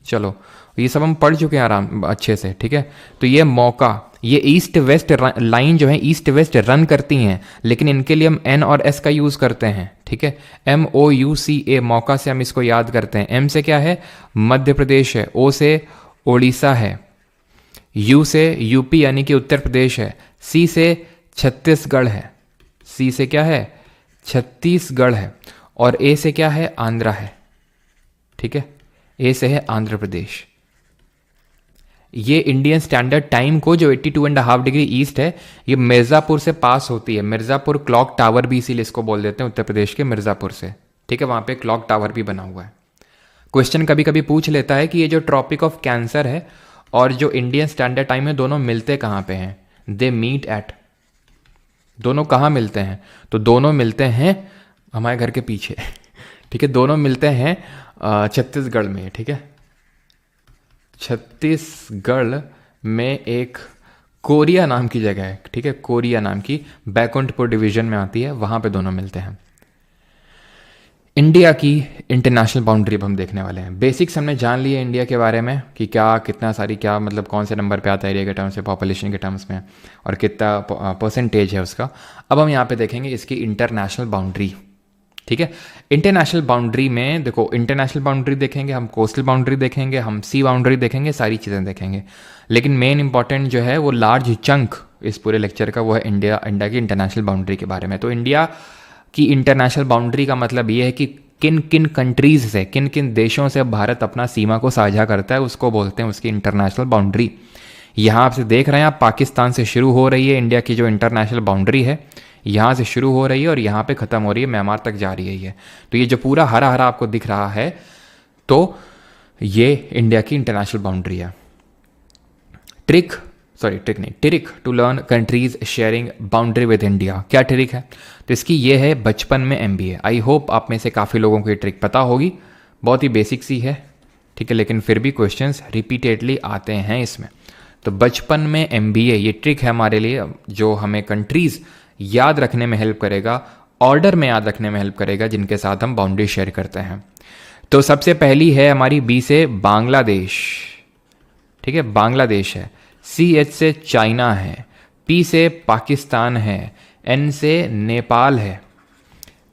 चलो ये सब हम पढ़ चुके हैं आराम अच्छे से, ठीक है। तो ये मौका, ये ईस्ट वेस्ट लाइन जो है ईस्ट वेस्ट रन करती हैं, लेकिन इनके लिए हम एन और एस का यूज़ करते हैं, ठीक है। MOUCA, मौका से हम इसको याद करते हैं। एम से क्या है, मध्य प्रदेश है, ओ से उड़ीसा है, यू से यूपी यानी कि उत्तर प्रदेश है, सी से छत्तीसगढ़ है, सी से क्या है, छत्तीसगढ़ है, और ए से क्या है, आंध्रा है, ठीक है, ए से है आंध्र प्रदेश। ये इंडियन स्टैंडर्ड टाइम को जो 82.5 डिग्री ईस्ट है, ये मिर्ज़ापुर से पास होती है। मिर्ज़ापुर क्लॉक टावर भी इसीलिए इसको बोल देते हैं, उत्तर प्रदेश के मिर्ज़ापुर से, ठीक है, वहाँ पे क्लॉक टावर भी बना हुआ है। क्वेश्चन कभी कभी पूछ लेता है कि ये जो ट्रॉपिक ऑफ कैंसर है और जो इंडियन स्टैंडर्ड टाइम है, दोनों मिलते कहाँ पे हैं? दे मीट एट, दोनों कहाँ मिलते हैं? तो दोनों मिलते हैं हमारे घर के पीछे, ठीक है, दोनों मिलते हैं छत्तीसगढ़ में, ठीक है, छत्तीसगढ़ में एक कोरिया नाम की जगह है, ठीक है, कोरिया नाम की, बैकुंठपुर डिवीजन में आती है, वहां पे दोनों मिलते हैं। इंडिया की इंटरनेशनल बाउंड्री अब हम देखने वाले हैं। बेसिक्स हमने जान लिए इंडिया के बारे में कि क्या, कितना सारी, क्या मतलब कौन से नंबर पे आता है एरिया के टर्म्स में, पॉपुलेशन के टर्म्स में, और कितना परसेंटेज है उसका। अब हम यहाँ पे देखेंगे इसकी इंटरनेशनल बाउंड्री, ठीक है। इंटरनेशनल बाउंड्री में देखो, इंटरनेशनल बाउंड्री देखेंगे हम, कोस्टल बाउंड्री देखेंगे हम, सी बाउंड्री देखेंगे, सारी चीज़ें देखेंगे। लेकिन मेन इंपॉर्टेंट जो है वो लार्ज चंक इस पूरे लेक्चर का वो है इंडिया की इंटरनेशनल बाउंड्री के बारे में। तो इंडिया की इंटरनेशनल बाउंड्री का मतलब ये है कि किन किन कंट्रीज से, किन किन देशों से भारत अपना सीमा को साझा करता है, उसको बोलते हैं उसकी इंटरनेशनल बाउंड्री। यहाँ आपसे देख रहे हैं आप, पाकिस्तान से शुरू हो रही है इंडिया की जो इंटरनेशनल बाउंड्री है, यहाँ से शुरू हो रही है और यहाँ पे ख़त्म हो रही है, म्यांमार तक जा रही है ये। तो ये जो पूरा हरा हरा आपको दिख रहा है, तो ये इंडिया की इंटरनेशनल बाउंड्री है। Trick to learn countries sharing boundary with India. क्या ट्रिक है? तो इसकी ये है बचपन में MBA। आई होप आप में से काफ़ी लोगों को ये ट्रिक पता होगी, बहुत ही बेसिक सी है, ठीक है, लेकिन फिर भी क्वेश्चंस रिपीटेडली आते हैं इसमें। तो बचपन में MBA ये ट्रिक है हमारे लिए, जो हमें कंट्रीज़ याद रखने में हेल्प करेगा, ऑर्डर में याद रखने में हेल्प करेगा जिनके साथ हम बाउंड्री शेयर करते हैं। तो सबसे पहली है हमारी B से बांग्लादेश, ठीक है, बांग्लादेश है। CH से चाइना है, P से पाकिस्तान है, N से नेपाल है,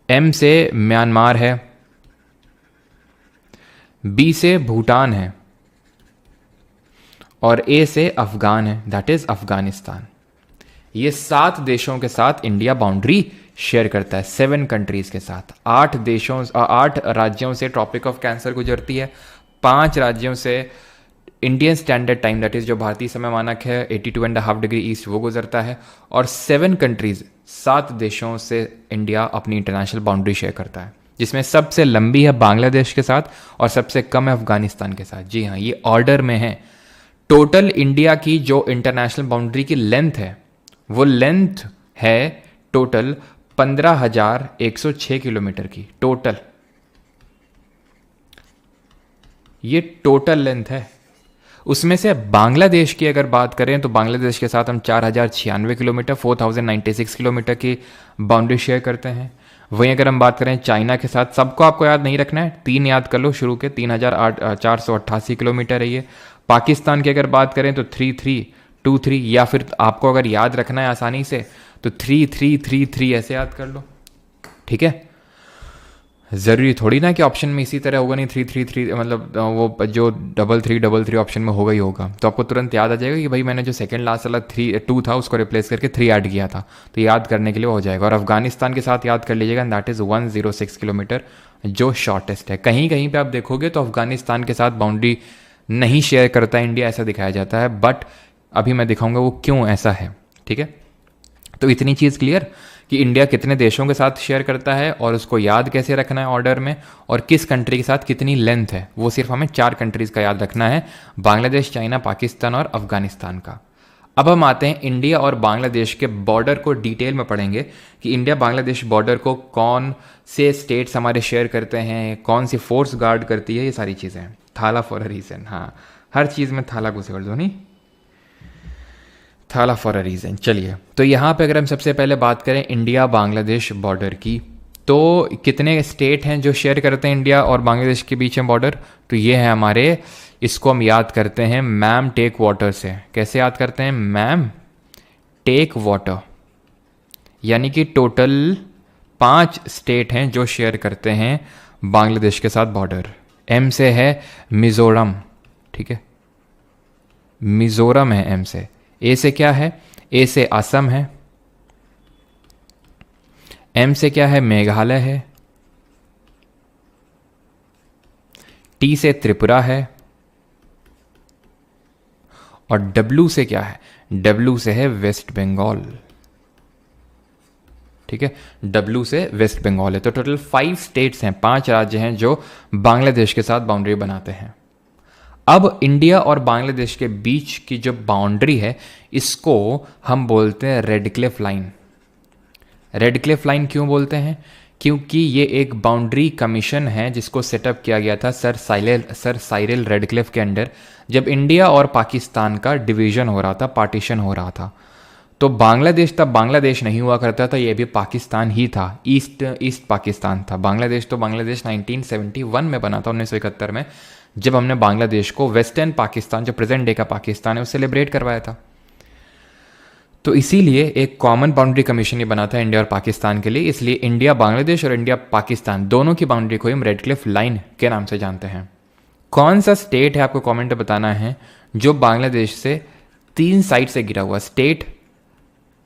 M से म्यांमार है, B से भूटान है, और A से अफगान है, दैट इज अफगानिस्तान। ये 7 देशों के साथ इंडिया बाउंड्री शेयर करता है, 7 कंट्रीज के साथ। 8 राज्यों से ट्रॉपिक ऑफ कैंसर गुजरती है, 5 राज्यों से Indian standard time that is जो भारतीय समय मानक है 82.5 डिग्री ईस्ट वो गुजरता है, और 7 कंट्रीज, 7 देशों से इंडिया अपनी इंटरनेशनल बाउंड्री शेयर करता है, जिसमें सबसे लंबी है बांग्लादेश के साथ और सबसे कम है अफगानिस्तान के साथ। जी हाँ, ये ऑर्डर में है। टोटल इंडिया की जो इंटरनेशनल बाउंड्री की लेंथ है, वो लेंथ है टोटल 15,106 किलोमीटर की, टोटल, ये टोटल लेंथ है। उसमें से बांग्लादेश की अगर बात करें तो बांग्लादेश के साथ हम 4,096 किलोमीटर, 4,096 किलोमीटर की बाउंड्री शेयर करते हैं। वहीं अगर हम बात करें चाइना के साथ, सबको आपको याद नहीं रखना है, 3 याद कर लो शुरू के, 3,488 किलोमीटर है ये। पाकिस्तान की अगर बात करें तो 3,323, या फिर आपको अगर याद रखना है आसानी से तो 3,333 ऐसे याद कर लो, ठीक है। ज़रूरी थोड़ी ना कि ऑप्शन में इसी तरह होगा, नहीं 333 मतलब वो जो 333 ऑप्शन में होगा ही होगा, तो आपको तुरंत याद आ जाएगा कि भाई मैंने जो सेकंड लास्ट वाला 2 था उसको रिप्लेस करके 3 ऐड किया था, तो याद करने के लिए हो जाएगा। और अफगानिस्तान के साथ याद कर लीजिएगा, दैट इज़ 106 किलोमीटर जो शॉर्टेस्ट है। कहीं कहीं पे आप देखोगे तो अफगानिस्तान के साथ बाउंड्री नहीं शेयर करता है इंडिया, ऐसा दिखाया जाता है, बट अभी मैं दिखाऊंगा वो क्यों ऐसा है, ठीक है। तो इतनी चीज़ क्लियर कि इंडिया कितने देशों के साथ शेयर करता है और उसको याद कैसे रखना है ऑर्डर में, और किस कंट्री के साथ कितनी लेंथ है, वो सिर्फ हमें 4 कंट्रीज़ का याद रखना है, बांग्लादेश, चाइना, पाकिस्तान और अफगानिस्तान का। अब हम आते हैं इंडिया और बांग्लादेश के बॉर्डर को डिटेल में पढ़ेंगे कि इंडिया बांग्लादेश बॉर्डर को कौन से स्टेट्स हमारे शेयर करते हैं, कौन सी फोर्स गार्ड करती है, ये सारी चीज़ें। थाला फॉर अ रीज़न, हाँ, हर चीज़ में थाला घुसे कर दो, नहीं, थाला फॉर अ रीज़न। चलिए, तो यहाँ पे अगर हम सबसे पहले बात करें इंडिया बांग्लादेश बॉर्डर की, तो कितने स्टेट हैं जो शेयर करते हैं इंडिया और बांग्लादेश के बीच में बॉर्डर? तो ये है हमारे, इसको हम याद करते हैं मैम टेक वाटर से। कैसे याद करते हैं? मैम टेक वाटर, यानी कि टोटल 5 स्टेट हैं जो शेयर करते हैं बांग्लादेश के साथ बॉर्डर। एम से है मिजोरम, ठीक है, मिजोरम है एम से। ए से क्या है? ए से असम है। एम से क्या है? मेघालय है। टी से त्रिपुरा है, और डब्ल्यू से क्या है, डब्ल्यू से है वेस्ट बंगाल। ठीक है, डब्ल्यू से वेस्ट बंगाल है। तो टोटल 5 स्टेट्स हैं, 5 राज्य हैं जो बांग्लादेश के साथ बाउंड्री बनाते हैं। अब इंडिया और बांग्लादेश के बीच की जो बाउंड्री है इसको हम बोलते हैं red Cliff line. Red Cliff line क्यों बोलते हैं? क्योंकि ये एक बाउंड्री कमीशन है जिसको सेटअप किया गया था सर साइरिल रेडक्लिफ के अंडर, जब इंडिया और पाकिस्तान का डिवीजन हो रहा था, पार्टीशन हो रहा था। तो बांग्लादेश तब बांग्लादेश नहीं हुआ करता था, ये भी पाकिस्तान ही था, ईस्ट पाकिस्तान था। बांग्लादेश 1971 में बना था, 1971 में, जब हमने बांग्लादेश को वेस्टर्न पाकिस्तान, जो प्रेजेंट डे का पाकिस्तान है, उससे सेलिब्रेट करवाया था। तो इसीलिए एक कॉमन बाउंड्री कमीशन ये बना था इंडिया और पाकिस्तान के लिए। इसलिए इंडिया बांग्लादेश और इंडिया पाकिस्तान दोनों की बाउंड्री को हम रेड क्लिफ लाइन के नाम से जानते हैं। कौन सा स्टेट है, आपको कमेंट में बताना है, जो बांग्लादेश से 3 साइड से घिरा हुआ, state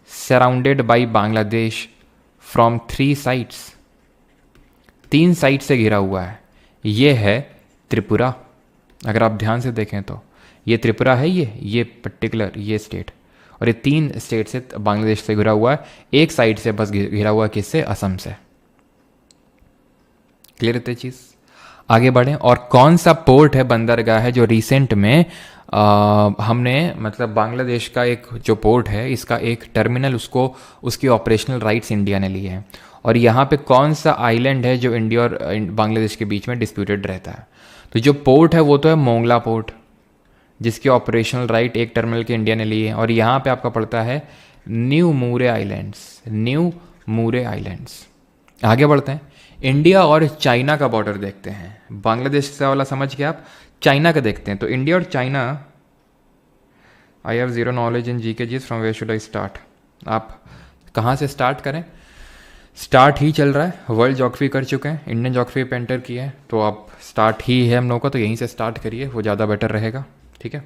surrounded by Bangladesh from 3 sides, 3 side से घिरा हुआ है, ये है त्रिपुरा। अगर आप ध्यान से देखें तो ये त्रिपुरा है, ये पर्टिकुलर ये स्टेट, और ये 3 स्टेट से बांग्लादेश से घिरा हुआ है, एक साइड से बस घिरा हुआ किससे, असम से। क्लियर है चीज? आगे बढ़ें। और कौन सा पोर्ट है, बंदरगाह है, जो रिसेंट में हमने मतलब बांग्लादेश का एक जो पोर्ट है इसका एक टर्मिनल, उसकी ऑपरेशनल राइट्स इंडिया ने लिए हैं। और यहाँ पे कौन सा आइलैंड है जो इंडिया और बांग्लादेश के बीच में डिस्प्यूटेड रहता है? तो जो पोर्ट है वो तो है मोंगला पोर्ट, जिसके ऑपरेशनल राइट एक टर्मिनल के इंडिया ने लिए हैं। और यहाँ पे आपका पड़ता है न्यू मूरे आइलैंड्स, न्यू मूरे आइलैंड्स। आगे बढ़ते हैं, इंडिया और चाइना का बॉर्डर देखते हैं। बांग्लादेश से वाला समझ के आप चाइना का देखते हैं। तो इंडिया और China, I have zero knowledge in GK जीस, from where should I start? आप कहाँ से स्टार्ट करें? स्टार्ट ही चल रहा है, वर्ल्ड ज्योग्राफी कर चुके हैं, इंडियन ज्योग्राफी पे एंटर किए हैं, तो आप स्टार्ट ही है हम लोगों का, तो यहीं से स्टार्ट करिए, वो ज़्यादा बेटर रहेगा। ठीक है,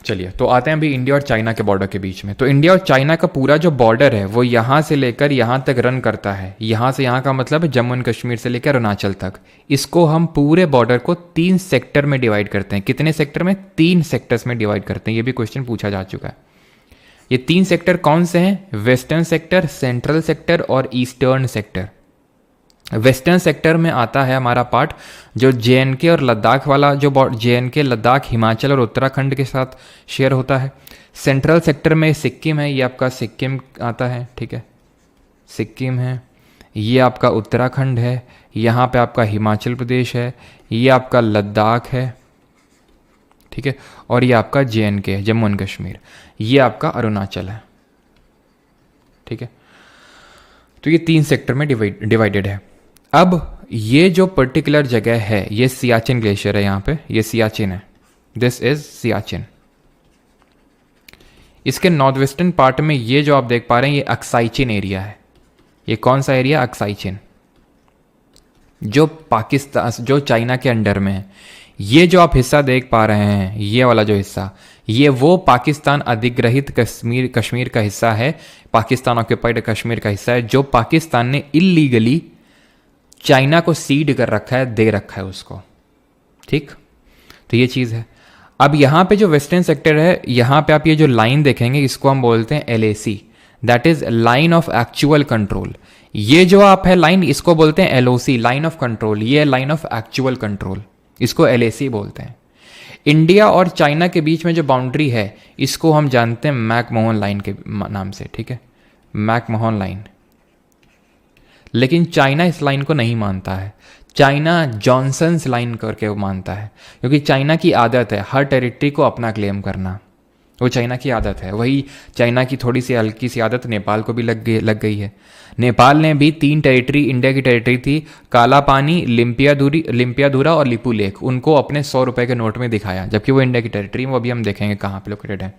चलिए तो आते हैं अभी इंडिया और चाइना के बॉर्डर के बीच में। तो इंडिया और चाइना का पूरा जो बॉर्डर है वो यहाँ से लेकर यहाँ तक रन करता है। यहाँ से यहाँ का मतलब है जम्मू एंड कश्मीर से लेकर अरुणाचल तक। इसको हम पूरे बॉर्डर को 3 सेक्टर में डिवाइड करते हैं। कितने सेक्टर में? 3 सेक्टर्स में डिवाइड करते हैं। ये भी क्वेश्चन पूछा जा चुका है। ये 3 सेक्टर कौन से हैं? वेस्टर्न सेक्टर, सेंट्रल सेक्टर और ईस्टर्न सेक्टर। वेस्टर्न सेक्टर में आता है हमारा पार्ट जो JNK और लद्दाख वाला, जो JNK, लद्दाख, हिमाचल और उत्तराखंड के साथ शेयर होता है। सेंट्रल सेक्टर में सिक्किम है, ये आपका सिक्किम आता है। ठीक है, सिक्किम है, ये आपका उत्तराखंड है, यहाँ पे आपका हिमाचल प्रदेश है, ये आपका लद्दाख है। ठीक है, और ये आपका JNK है, जम्मू एंड कश्मीर, ये आपका अरुणाचल है। ठीक है, तो ये 3 सेक्टर में डिवाइडेड है। अब ये जो पर्टिकुलर जगह है, ये सियाचिन ग्लेशियर है, यहाँ पे ये सियाचिन है, दिस इज सियाचिन। इसके नॉर्थ वेस्टर्न पार्ट में ये जो आप देख पा रहे हैं, ये अक्साई एरिया है। ये कौन सा एरिया? अक्साई, जो पाकिस्तान, जो चाइना के अंडर में है। ये जो आप हिस्सा देख पा रहे हैं, ये वाला जो हिस्सा, ये वो पाकिस्तान अधिग्रहित कश्मीर का हिस्सा है, पाकिस्तान ऑक्यूपाइड कश्मीर का हिस्सा है, जो पाकिस्तान ने इलीगली चाइना को सीड कर रखा है, दे रखा है उसको। ठीक, तो ये चीज़ है। अब यहाँ पे जो वेस्टर्न सेक्टर है, यहाँ पे आप ये जो लाइन देखेंगे, इसको हम बोलते हैं LAC, that is line of actual control. ये जो आप है लाइन, इसको बोलते हैं LOC, लाइन ऑफ कंट्रोल। ये लाइन ऑफ एक्चुअल कंट्रोल, इसको LAC बोलते हैं। इंडिया और चाइना के बीच में जो बाउंड्री है, इसको हम जानते हैं मैकमोहन लाइन के नाम से। ठीक है, मैकमोहन लाइन। लेकिन चाइना इस लाइन को नहीं मानता है, चाइना जॉनसन्स लाइन करके वो मानता है, क्योंकि चाइना की आदत है हर टेरिटरी को अपना क्लेम करना, वो चाइना की आदत है। वही चाइना की थोड़ी सी हल्की सी आदत नेपाल को भी लग गई है। नेपाल ने भी 3 टेरिटरी, इंडिया की टेरिटरी थी, काला पानी, लिम्पियाधुरा और लिपू लेक, उनको अपने 100 रुपए के नोट में दिखाया, जबकि वो इंडिया की टेरिटरी, वो अभी हम देखेंगे कहाँ पे लोकेटेड है।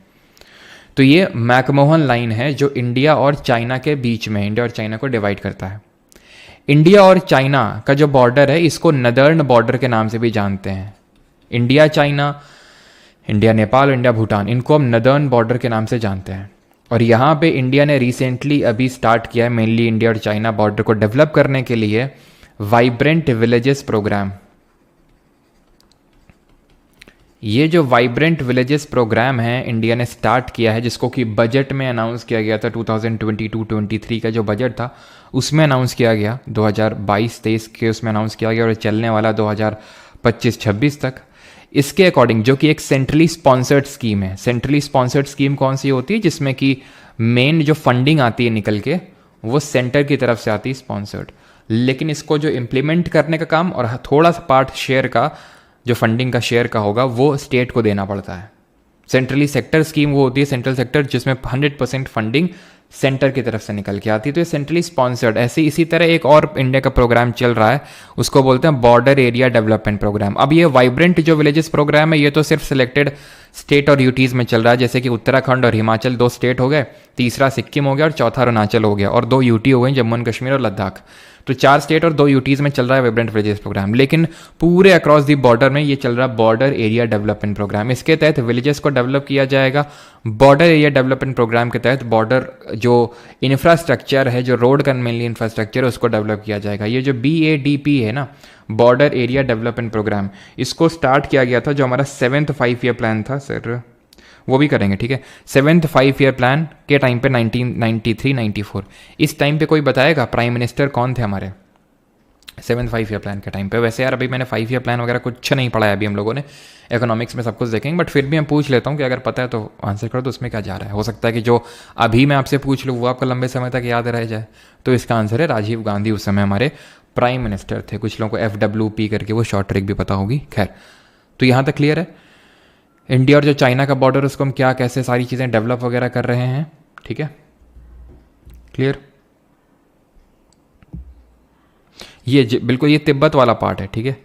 तो ये मैकमोहन लाइन है जो इंडिया और चाइना के बीच में, इंडिया और चाइना को डिवाइड करता है। इंडिया और चाइना का जो बॉर्डर है, इसको नदर्न बॉर्डर के नाम से भी जानते हैं। India China, India Nepal, India Bhutan, इनको हम नदर्न बॉर्डर के नाम से जानते हैं। और यहाँ पे इंडिया ने रिसेंटली अभी स्टार्ट किया है, मेनली इंडिया और चाइना बॉर्डर को डेवलप करने के लिए वाइब्रेंट विलेजेस प्रोग्राम। ये जो वाइब्रेंट विलेजेस प्रोग्राम है इंडिया ने स्टार्ट किया है, जिसको कि बजट में अनाउंस किया गया था 2022-23 का जो बजट था उसमें अनाउंस किया गया, 2022-23 के उसमें अनाउंस किया गया और चलने वाला 2025-26 तक। इसके अकॉर्डिंग जो कि एक सेंट्रली स्पॉन्सर्ड स्कीम है। सेंट्रली स्पॉन्सर्ड स्कीम कौन सी होती है? जिसमें कि मेन जो फंडिंग आती है निकल के वो सेंटर की तरफ से आती है स्पॉन्सर्ड, लेकिन इसको जो इम्प्लीमेंट करने का काम और थोड़ा सा पार्ट शेयर का जो फंडिंग का शेयर का होगा वो स्टेट को देना पड़ता है। सेंट्रली सेक्टर स्कीम वो होती है, सेंट्रल सेक्टर, जिसमें 100% फंडिंग सेंटर की तरफ से निकल के आती है, तो ये सेंट्रली स्पॉन्सर्ड। ऐसे इसी तरह एक और इंडिया का प्रोग्राम चल रहा है, उसको बोलते हैं बॉर्डर एरिया डेवलपमेंट प्रोग्राम। अब ये वाइब्रेंट जो विलेजेस प्रोग्राम है ये तो सिर्फ सिलेक्टेड स्टेट और यूटीज में चल रहा है, जैसे कि उत्तराखंड और हिमाचल 2 स्टेट हो गए, तीसरा सिक्किम हो गया और चौथा अरुणाचल हो गया, और 2 यूटी हो गए, जम्मू एंड कश्मीर और लद्दाख। तो 4 स्टेट और 2 यूटीज में चल रहा है वाइब्रेंट विलेजेस प्रोग्राम, लेकिन पूरे अक्रॉस दी बॉर्डर में ये चल रहा है बॉर्डर एरिया डेवलपमेंट प्रोग्राम। इसके तहत विलेजेस को डेवलप किया जाएगा। बॉर्डर एरिया डेवलपमेंट प्रोग्राम के तहत बॉर्डर जो इंफ्रास्ट्रक्चर है, जो रोड का मेनली इंफ्रास्ट्रक्चर है, उसको डेवलप किया जाएगा। ये जो BADP है ना, बॉर्डर एरिया डेवलपमेंट प्रोग्राम, इसको स्टार्ट किया गया था, जो हमारा 7th 5 ईयर प्लान था सर, वो भी करेंगे, ठीक है। 7th 5 ईयर प्लान के टाइम पे 1993-94, इस टाइम पे कोई बताएगा प्राइम मिनिस्टर कौन थे हमारे 7th 5 ईयर प्लान के टाइम पे? वैसे यार अभी मैंने 5 ईयर प्लान वगैरह कुछ नहीं पढ़ा है अभी हम लोगों ने, इकोनॉमिक्स में सब कुछ देखेंगे, बट फिर भी मैं पूछ लेता हूँ कि अगर पता है तो आंसर करो, तो उसमें क्या जा रहा है। हो सकता है कि जो अभी मैं आपसे पूछ लूँ वो आपको लंबे समय तक याद रह जाए। तो इसका आंसर है राजीव गांधी, उस समय हमारे प्राइम मिनिस्टर थे। कुछ लोगों को FWP करके वो शॉर्ट ट्रिक भी पता होगी। खैर, तो यहाँ तक क्लियर है। इंडिया और जो चाइना का बॉर्डर, उसको हम क्या कैसे सारी चीज़ें डेवलप वगैरह कर रहे हैं, ठीक है, क्लियर। ये बिल्कुल ये तिब्बत वाला पार्ट है, ठीक है,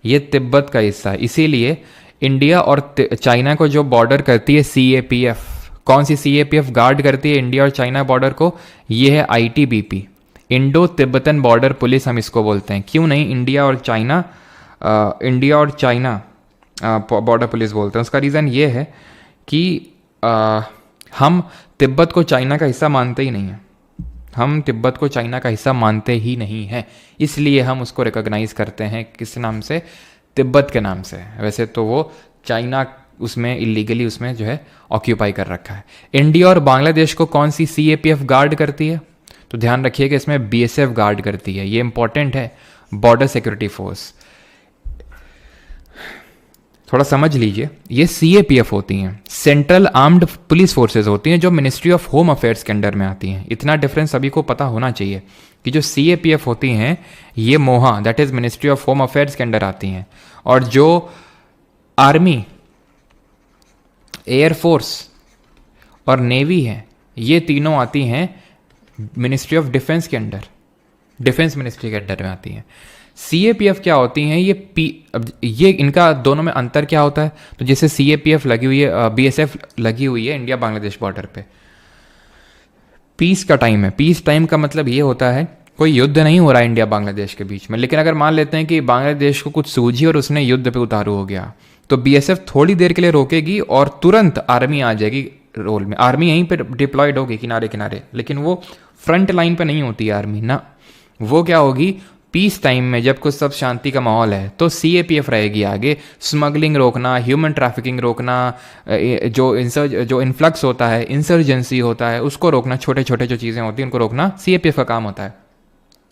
ये तिब्बत का हिस्सा है। इसीलिए इंडिया और चाइना को जो बॉर्डर करती है CAPF, कौन सी CAPF गार्ड करती है इंडिया और चाइना बॉर्डर को? ये है ITBP, Indo Tibetan border police हम इसको बोलते हैं। क्यों नहीं इंडिया और चाइना बॉर्डर पुलिस बोलते हैं? उसका रीज़न ये है कि हम तिब्बत को चाइना का हिस्सा मानते ही नहीं हैं। हम तिब्बत को चाइना का हिस्सा मानते ही नहीं हैं, इसलिए हम उसको रिकॉग्नाइज करते हैं किस नाम से? तिब्बत के नाम से। वैसे तो वो चाइना उसमें इलीगली उसमें जो है ऑक्यूपाई कर रखा है। इंडिया और बांग्लादेश को कौन सी CAPF गार्ड करती है? तो ध्यान रखिएगा, इसमें BSF गार्ड करती है। ये इंपॉर्टेंट है, बॉर्डर सिक्योरिटी फोर्स। थोड़ा समझ लीजिए, ये CAPF होती हैं, सेंट्रल आर्म्ड पुलिस फोर्सेज होती हैं, जो मिनिस्ट्री ऑफ होम अफेयर्स के अंडर में आती हैं। इतना डिफरेंस सभी को पता होना चाहिए कि जो CAPF होती हैं ये मोहा, that is ministry of home affairs के अंडर आती हैं, और जो आर्मी, एयरफोर्स और नेवी है, ये तीनों आती हैं मिनिस्ट्री ऑफ डिफेंस के अंडर, डिफेंस मिनिस्ट्री के अंडर में आती हैं। CAPF क्या होती हैं? ये इनका दोनों में अंतर क्या होता है? तो जैसे CAPF लगी हुई है, BSF लगी हुई है इंडिया बांग्लादेश बॉर्डर पे, पीस का टाइम है। पीस टाइम का मतलब ये होता है कोई युद्ध नहीं हो रहा है इंडिया बांग्लादेश के बीच में, लेकिन अगर मान लेते हैं कि बांग्लादेश को कुछ सूझी और उसने युद्ध पे उतारू हो गया, तो BSF थोड़ी देर के लिए रोकेगी और तुरंत आर्मी आ जाएगी रोल में। आर्मी यहीं पर डिप्लॉयड होगी किनारे किनारे, लेकिन वो फ्रंट लाइन पे नहीं होती आर्मी ना। वो क्या होगी, पीस टाइम में जब कुछ सब शांति का माहौल है तो CAPF रहेगी आगे, स्मगलिंग रोकना, ह्यूमन ट्रैफिकिंग रोकना, जो इन्फ्लक्स होता है, इंसर्जेंसी होता है, उसको रोकना, छोटे छोटे जो चीज़ें होती हैं उनको रोकना CAPF का काम होता है।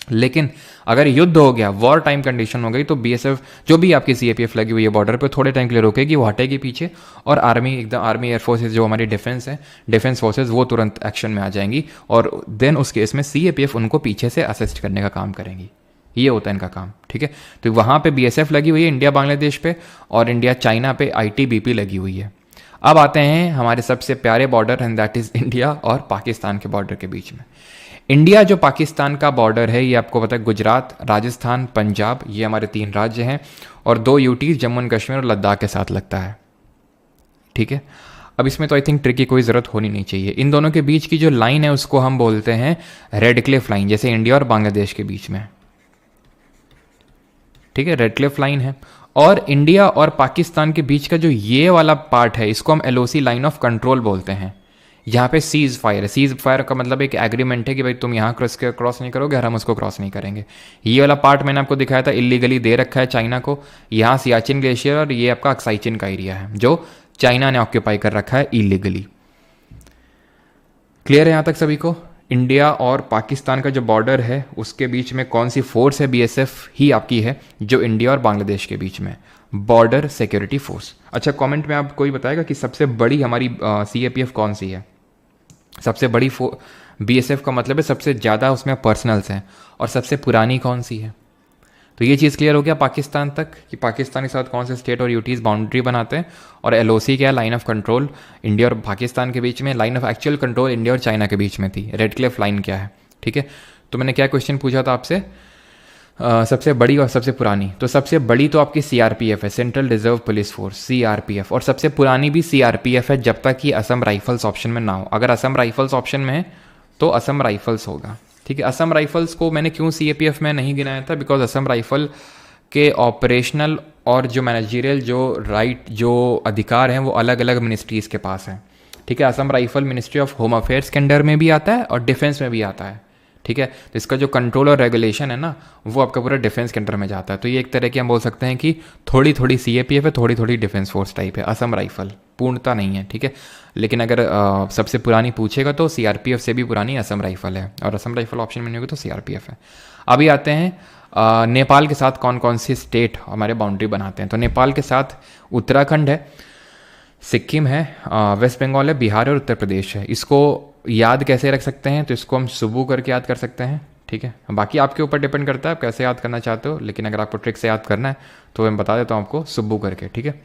लेकिन अगर युद्ध हो गया, वॉर टाइम कंडीशन हो गई, तो BSF जो भी आपकी CAPF लगी हुई है बॉर्डर पे थोड़े टाइम के लिए रोकेगी, वो हटेगी पीछे, और आर्मी एकदम आर्मी एयरफोर्सेज जो हमारी डिफेंस है, डिफेंस फोर्सेज, वो तुरंत एक्शन में आ जाएंगी, और देन उस केस में CAPF उनको पीछे से असिस्ट करने का काम करेंगी। ये होता है इनका काम, ठीक है। तो वहाँ पे BSF लगी हुई है इंडिया बांग्लादेश पे, और इंडिया चाइना पे ITBP लगी हुई है। अब आते हैं हमारे सबसे प्यारे border, and that is India और पाकिस्तान के बॉर्डर के बीच में। इंडिया जो पाकिस्तान का बॉर्डर है, ये आपको पता है गुजरात, राजस्थान, पंजाब, ये हमारे 3 राज्य हैं, और 2 यूटीज जम्मू एंड कश्मीर और लद्दाख के साथ लगता है, ठीक है। अब इसमें तो आई थिंक ट्रिक की कोई ज़रूरत होनी नहीं चाहिए। इन दोनों के बीच की जो लाइन है उसको हम बोलते हैं रेड क्लिफ लाइन, जैसे इंडिया और बांग्लादेश के बीच में, ठीक है, रेड क्लिफ लाइन है। और इंडिया और पाकिस्तान के बीच का जो ये वाला पार्ट है, इसको हम LOC लाइन ऑफ कंट्रोल बोलते हैं। यहाँ पे सीज फायर है। सीज फायर का मतलब एक एग्रीमेंट है कि भाई तुम यहाँ क्रॉस नहीं करोगे और हम उसको क्रॉस नहीं करेंगे। ये वाला पार्ट मैंने आपको दिखाया था, इलीगली दे रखा है चाइना को। यहाँ सियाचिन ग्लेशियर और ये आपका अक्साइचिन का एरिया है जो चाइना ने ऑक्यूपाई कर रखा है इलीगली। क्लियर है यहाँ तक सभी को? इंडिया और पाकिस्तान का जो बॉर्डर है उसके बीच में कौन सी फोर्स है? बीएसएफ ही आपकी है जो इंडिया और बांग्लादेश के बीच में, बॉर्डर सिक्योरिटी फोर्स। अच्छा, कमेंट में आप कोई बताएगा कि सबसे बड़ी हमारी सीएपीएफ कौन सी है? सबसे बड़ी बीएसएफ का मतलब है सबसे ज़्यादा उसमें पर्सनल्स हैं, और सबसे पुरानी कौन सी है? तो ये चीज़ क्लियर हो गया पाकिस्तान तक कि पाकिस्तान के साथ कौन से स्टेट और यूटीज़ बाउंड्री बनाते हैं, और एलओसी क्या है? लाइन ऑफ कंट्रोल इंडिया और पाकिस्तान के बीच में, line of actual control India और चाइना के बीच में थी। रेड क्लिफ लाइन क्या है? ठीक है, तो मैंने क्या क्वेश्चन पूछा था आपसे? सबसे बड़ी और सबसे पुरानी। तो सबसे बड़ी तो आपकी सीआरपीएफ है, central Reserve Police force, CRPF, और सबसे पुरानी भी सीआरपीएफ है जब तक कि असम राइफल्स ऑप्शन में ना हो। अगर असम राइफल्स ऑप्शन में है तो असम राइफल्स होगा। ठीक है, असम राइफल्स को मैंने क्यों सीएपीएफ में नहीं गिनाया था? बिकॉज असम राइफल के ऑपरेशनल और जो मैनेजरियल जो अधिकार हैं वो अलग अलग मिनिस्ट्रीज़ के पास हैं। ठीक है, Assam rifle ministry of home affairs के अंडर में भी आता है और डिफेंस में भी आता है। ठीक है, तो इसका जो कंट्रोल और रेगुलेशन है ना वो आपका पूरा डिफेंस के अंडर में जाता है। तो ये एक तरह की हम बोल सकते हैं कि थोड़ी थोड़ी सीएपीएफ है, थोड़ी थोड़ी डिफेंस फोर्स टाइप है असम राइफल, पूर्णता नहीं है। ठीक है, लेकिन अगर सबसे पुरानी पूछेगा तो सीआरपीएफ से भी पुरानी असम राइफल है, और असम राइफल ऑप्शन में नहीं होगी तो सीआरपीएफ है। अभी आते हैं नेपाल के साथ कौन कौन से स्टेट हमारे बाउंड्री बनाते हैं। तो नेपाल के साथ उत्तराखंड है, सिक्किम है, वेस्ट बंगाल है, बिहार और उत्तर प्रदेश है। इसको याद कैसे रख सकते हैं? तो इसको हम सुबू करके याद कर सकते हैं। ठीक है, बाकी आपके ऊपर डिपेंड करता है आप कैसे याद करना चाहते हो, लेकिन अगर आपको ट्रिक से याद करना है तो मैं बता देता हूँ आपको, सुब्बू करके। ठीक है,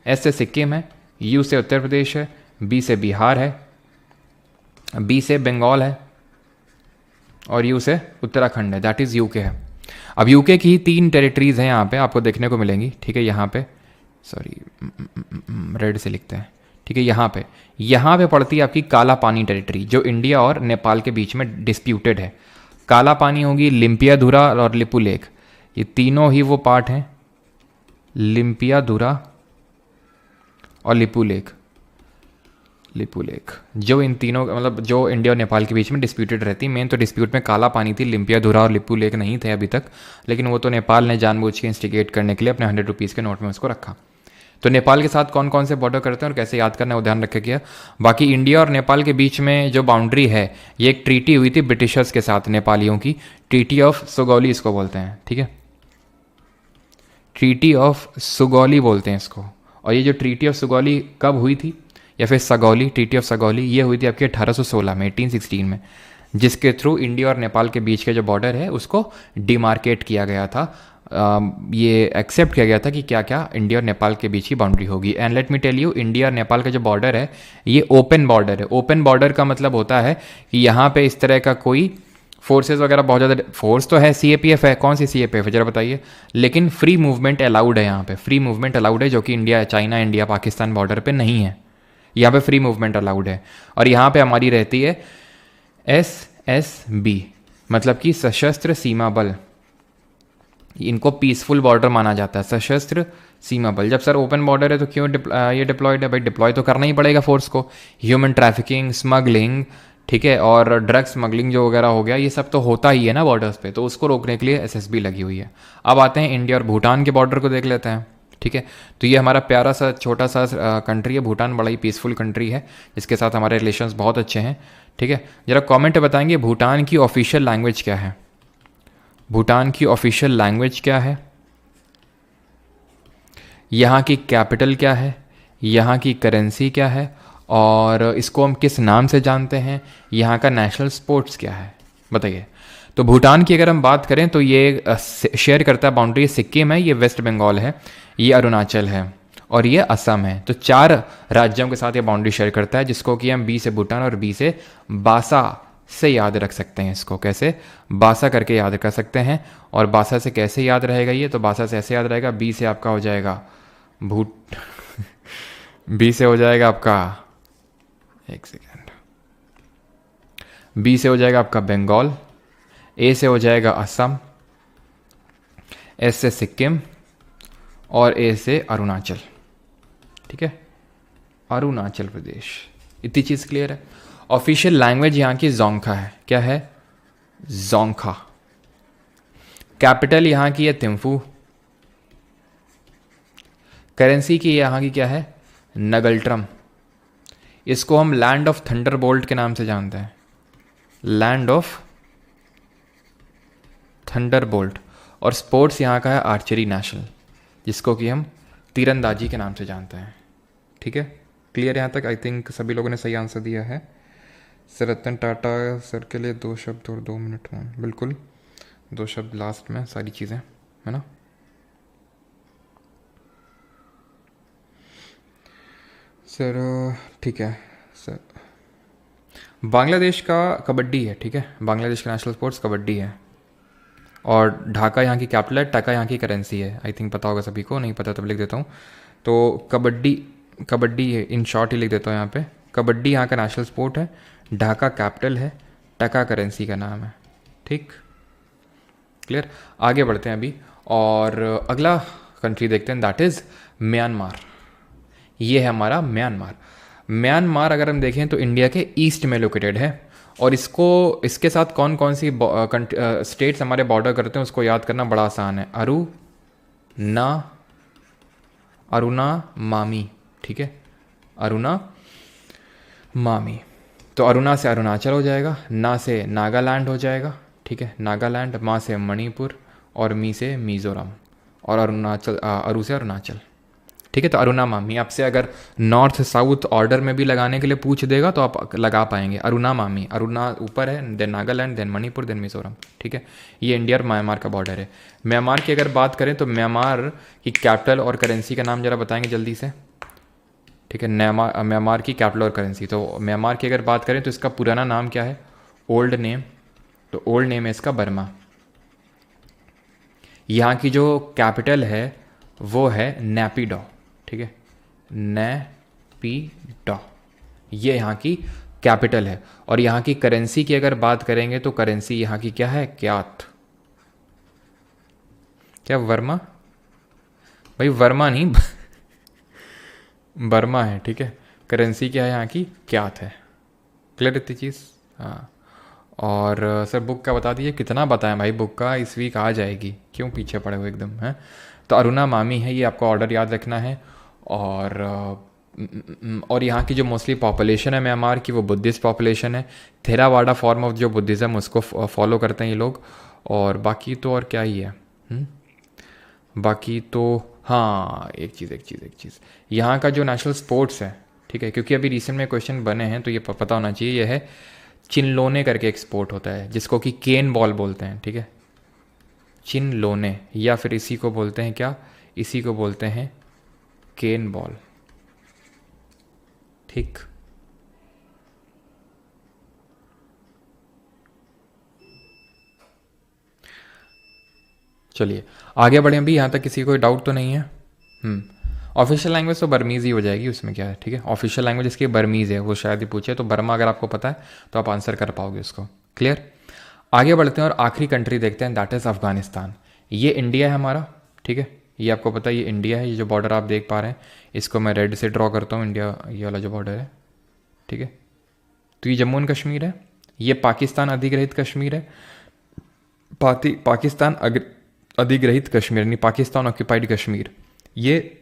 एस से सिक्किम है, यू से उत्तर प्रदेश है, बी से बिहार है, बी से बंगाल है, और यू से उत्तराखंड है, दैट इज़ यूके है। अब यूके की 3 टेरिटरीज हैं यहाँ पे आपको देखने को मिलेंगी। ठीक है, यहाँ पे सॉरी रेड से लिखते हैं। ठीक है, यहाँ पे पड़ती है आपकी काला पानी टेरिटरी जो इंडिया और नेपाल के बीच में डिस्प्यूटेड है। काला पानी होगी लिम्पियाधुरा और लिपू लेक, ये तीनों ही वो पार्ट हैं, लिम्पियाधुरा और लिपू लेक जो इन तीनों मतलब जो इंडिया और नेपाल के बीच में डिस्प्यूटेड रहती। मेन तो डिस्प्यूट में काला पानी थी, लिम्पियाधुरा और लिपू लेक नहीं थे अभी तक, लेकिन वो तो नेपाल ने जानबूझ के इंस्टिगेट करने के लिए अपने 100 रुपीज़ के नोट में उसको रखा। तो नेपाल के साथ कौन कौन से बॉर्डर करते हैं और कैसे याद करना है वो ध्यान रखिएगा। बाकी इंडिया और नेपाल के बीच में जो बाउंड्री है ये एक ट्रीटी हुई थी ब्रिटिशर्स के साथ नेपालियों की, ट्रीटी ऑफ सुगौली इसको बोलते हैं। ठीक है, ट्रीटी ऑफ सुगौली बोलते हैं इसको। और ये जो ट्रीटी ऑफ सुगौली कब हुई थी, या फिर सगौली, ट्रीटी ऑफ सगौली, ये हुई थी आपकी 1816 में, 1816 में, जिसके थ्रू इंडिया और नेपाल के बीच के जो बॉर्डर है उसको डिमार्केट किया गया था। ये एक्सेप्ट किया गया था कि क्या क्या इंडिया और नेपाल के बीच की बाउंड्री होगी। And let me tell you, India और नेपाल का जो बॉर्डर है ये ओपन बॉर्डर है। ओपन बॉर्डर का मतलब होता है कि यहाँ पे इस तरह का कोई फोर्सेज वगैरह, बहुत ज़्यादा फोर्स तो है, सीएपीएफ है, कौन सी सीएपीएफ है जरा बताइए, लेकिन फ्री मूवमेंट अलाउड है यहाँ पे, फ्री मूवमेंट अलाउड है, जो कि India, China, India, Pakistan border पे नहीं है। यहाँ पे फ्री मूवमेंट अलाउड है। और यहाँ पे हमारी रहती है SSB, मतलब कि सशस्त्र सीमा बल। इनको पीसफुल बॉर्डर माना जाता है, सशस्त्र सीमा बल। जब सर ओपन बॉर्डर है तो क्यों ये डिप्लॉयड है? भाई डिप्लॉय तो करना ही पड़ेगा फोर्स को। ह्यूमन ट्रैफिकिंग, स्मगलिंग, ठीक है, और ड्रग स्मगलिंग जो वगैरह हो गया, ये सब तो होता ही है ना बॉर्डर्स पे, तो उसको रोकने के लिए SSB लगी हुई है। अब आते हैं इंडिया और भूटान के बॉर्डर को देख लेते हैं। ठीक है, तो ये हमारा प्यारा सा छोटा सा कंट्री है भूटान, बड़ा ही पीसफुल कंट्री है जिसके साथ हमारे रिलेशंस बहुत अच्छे हैं। ठीक है, जरा कमेंट बताएंगे भूटान की ऑफिशियल लैंग्वेज क्या है? भूटान की ऑफिशियल लैंग्वेज क्या है? यहाँ की कैपिटल क्या है? यहाँ की करेंसी क्या है? और इसको हम किस नाम से जानते हैं? यहाँ का नेशनल स्पोर्ट्स क्या है? बताइए। तो भूटान की अगर हम बात करें तो ये शेयर करता है बाउंड्री, सिक्किम है, ये वेस्ट बंगाल है, ये अरुणाचल है और ये असम है। तो 4 राज्यों के साथ ये बाउंड्री शेयर करता है, जिसको कि हम बी से भूटान और बी से बासा से याद रख सकते हैं। इसको कैसे? बासा करके याद कर सकते हैं। और बासा से कैसे याद रहेगा ये? तो बासा से ऐसे याद रहेगा, बी से आपका हो जाएगा बी से हो जाएगा आपका, एक सेकेंड, बी से हो जाएगा आपका बंगाल, ए से हो जाएगा असम, एस से सिक्किम और ए से अरुणाचल। ठीक है, अरुणाचल प्रदेश। इतनी चीज़ क्लियर है। ऑफिशियल लैंग्वेज यहाँ की जोंखा है। क्या है? जोंखा। कैपिटल यहाँ की है थिम्फू। करेंसी की यहाँ की क्या है? नगल्ट्रम। इसको हम लैंड ऑफ थंडरबोल्ट के नाम से जानते हैं, लैंड ऑफ थंडरबोल्ट। और स्पोर्ट्स यहाँ का है आर्चरी नेशनल, जिसको कि हम तीरंदाजी के नाम से जानते हैं। ठीक है, क्लियर यहाँ तक? आई थिंक सभी लोगों ने सही आंसर दिया है। सर रतन टाटा सर के लिए 2 शब्द और 2 मिनट में, बिल्कुल 2 शब्द लास्ट में, सारी चीज़ें है ना। सर ठीक है सर, बांग्लादेश का कबड्डी है। ठीक है, बांग्लादेश का नेशनल स्पोर्ट्स कबड्डी है। और ढाका यहाँ की कैपिटल है, टका यहाँ की करेंसी है। आई थिंक पता होगा सभी को, नहीं पता तब लिख देता हूँ। तो कबड्डी, कबड्डी है, इन शॉर्ट ही लिख देता हूँ यहाँ पे। कबड्डी यहाँ का नेशनल स्पोर्ट है, ढाका कैपिटल है, टका करेंसी का नाम है। ठीक, क्लियर। आगे बढ़ते हैं अभी और अगला कंट्री देखते हैं, दैट इज़ म्यांमार। ये है हमारा म्यांमार। म्यांमार अगर हम देखें तो इंडिया के ईस्ट में लोकेटेड है। और इसको, इसके साथ कौन कौन सी स्टेट्स हमारे बॉर्डर करते हैं उसको याद करना बड़ा आसान है। अरुणा मामी। ठीक है, अरुणा मामी। तो अरुणा से अरुणाचल हो जाएगा, ना से नागालैंड हो जाएगा। ठीक है, नागालैंड, मा से मणिपुर, और मी से मिज़ोरम, और अरुणाचल, अरु से अरुणाचल। ठीक है, तो अरुणा मामी आपसे अगर नॉर्थ साउथ ऑर्डर में भी लगाने के लिए पूछ देगा तो आप लगा पाएंगे। अरुणा मामी, अरुणा ऊपर है, then Nagaland, then Manipur, then Mizoram. ठीक है, ये इंडिया और म्यांमार का बॉर्डर है। म्यांमार की अगर बात करें तो म्यांमार की कैपिटल और करेंसी का नाम जरा बताएंगे जल्दी से। ठीक है, म्यांमार की कैपिटल और करेंसी। तो म्यांमार की अगर बात करें तो इसका पुराना नाम क्या है? ओल्ड नेम, तो ओल्ड नेम है इसका बर्मा। यहाँ की जो कैपिटल है वो है नैपिडो। ठीक है, नैपिडो, ये यहाँ की कैपिटल है। और यहाँ की करेंसी की अगर बात करेंगे तो करेंसी यहाँ की क्या है? क्यात। क्या वर्मा? भाई वर्मा नहीं बर्मा है। ठीक है, करेंसी क्या है यहाँ की? क्यात है। क्लियर इतनी चीज़? हाँ। और सर बुक का बता दीजिए, कितना बताएं भाई, बुक का इस वीक आ जाएगी, क्यों पीछे पड़े हुए एकदम हैं। तो अरुणा मामी है, ये आपको ऑर्डर याद रखना है। और यहाँ की जो मोस्टली पॉपुलेशन है म्यांमार की वो बुद्धिस्ट पॉपुलेशन है। थेरावाडा फॉर्म ऑफ जो बुद्धिज़्म उसको फॉलो करते हैं ये लोग। और बाकी तो और क्या ही है, बाकी तो हाँ, एक चीज़ यहाँ का जो नेशनल स्पोर्ट्स है। ठीक है, क्योंकि अभी रिसेंट में क्वेश्चन बने हैं तो ये पता होना चाहिए। ये है चिनलोने करके एक स्पोर्ट होता है जिसको कि केन बॉल बोलते हैं। ठीक है, चिनलोने, या फिर इसी को बोलते हैं क्या? इसी को बोलते हैं केन बॉल। ठीक, चलिए आगे बढ़े। अभी यहाँ तक किसी को डाउट तो नहीं है? ऑफिशियल लैंग्वेज तो बर्मीज़ ही हो जाएगी, उसमें क्या है। ठीक है, ऑफिशियल लैंग्वेज इसकी बर्मीज़ है, वो शायद ही पूछे। तो बर्मा अगर आपको पता है तो आप आंसर कर पाओगे उसको। क्लियर, आगे बढ़ते हैं और आखिरी कंट्री देखते हैं, दैट इज़ अफगानिस्तान। ये इंडिया है हमारा। ठीक है, ये आपको पता है, ये इंडिया है। ये जो बॉर्डर आप देख पा रहे हैं इसको मैं रेड से ड्रॉ करता हूँ, इंडिया ये वाला जो बॉर्डर है। ठीक है, तो ये जम्मू एंड कश्मीर है, ये पाकिस्तान अधिग्रहित कश्मीर है। पाकिस्तान अधिग्रहित कश्मीर यानी पाकिस्तान ऑक्यूपाइड कश्मीर, ये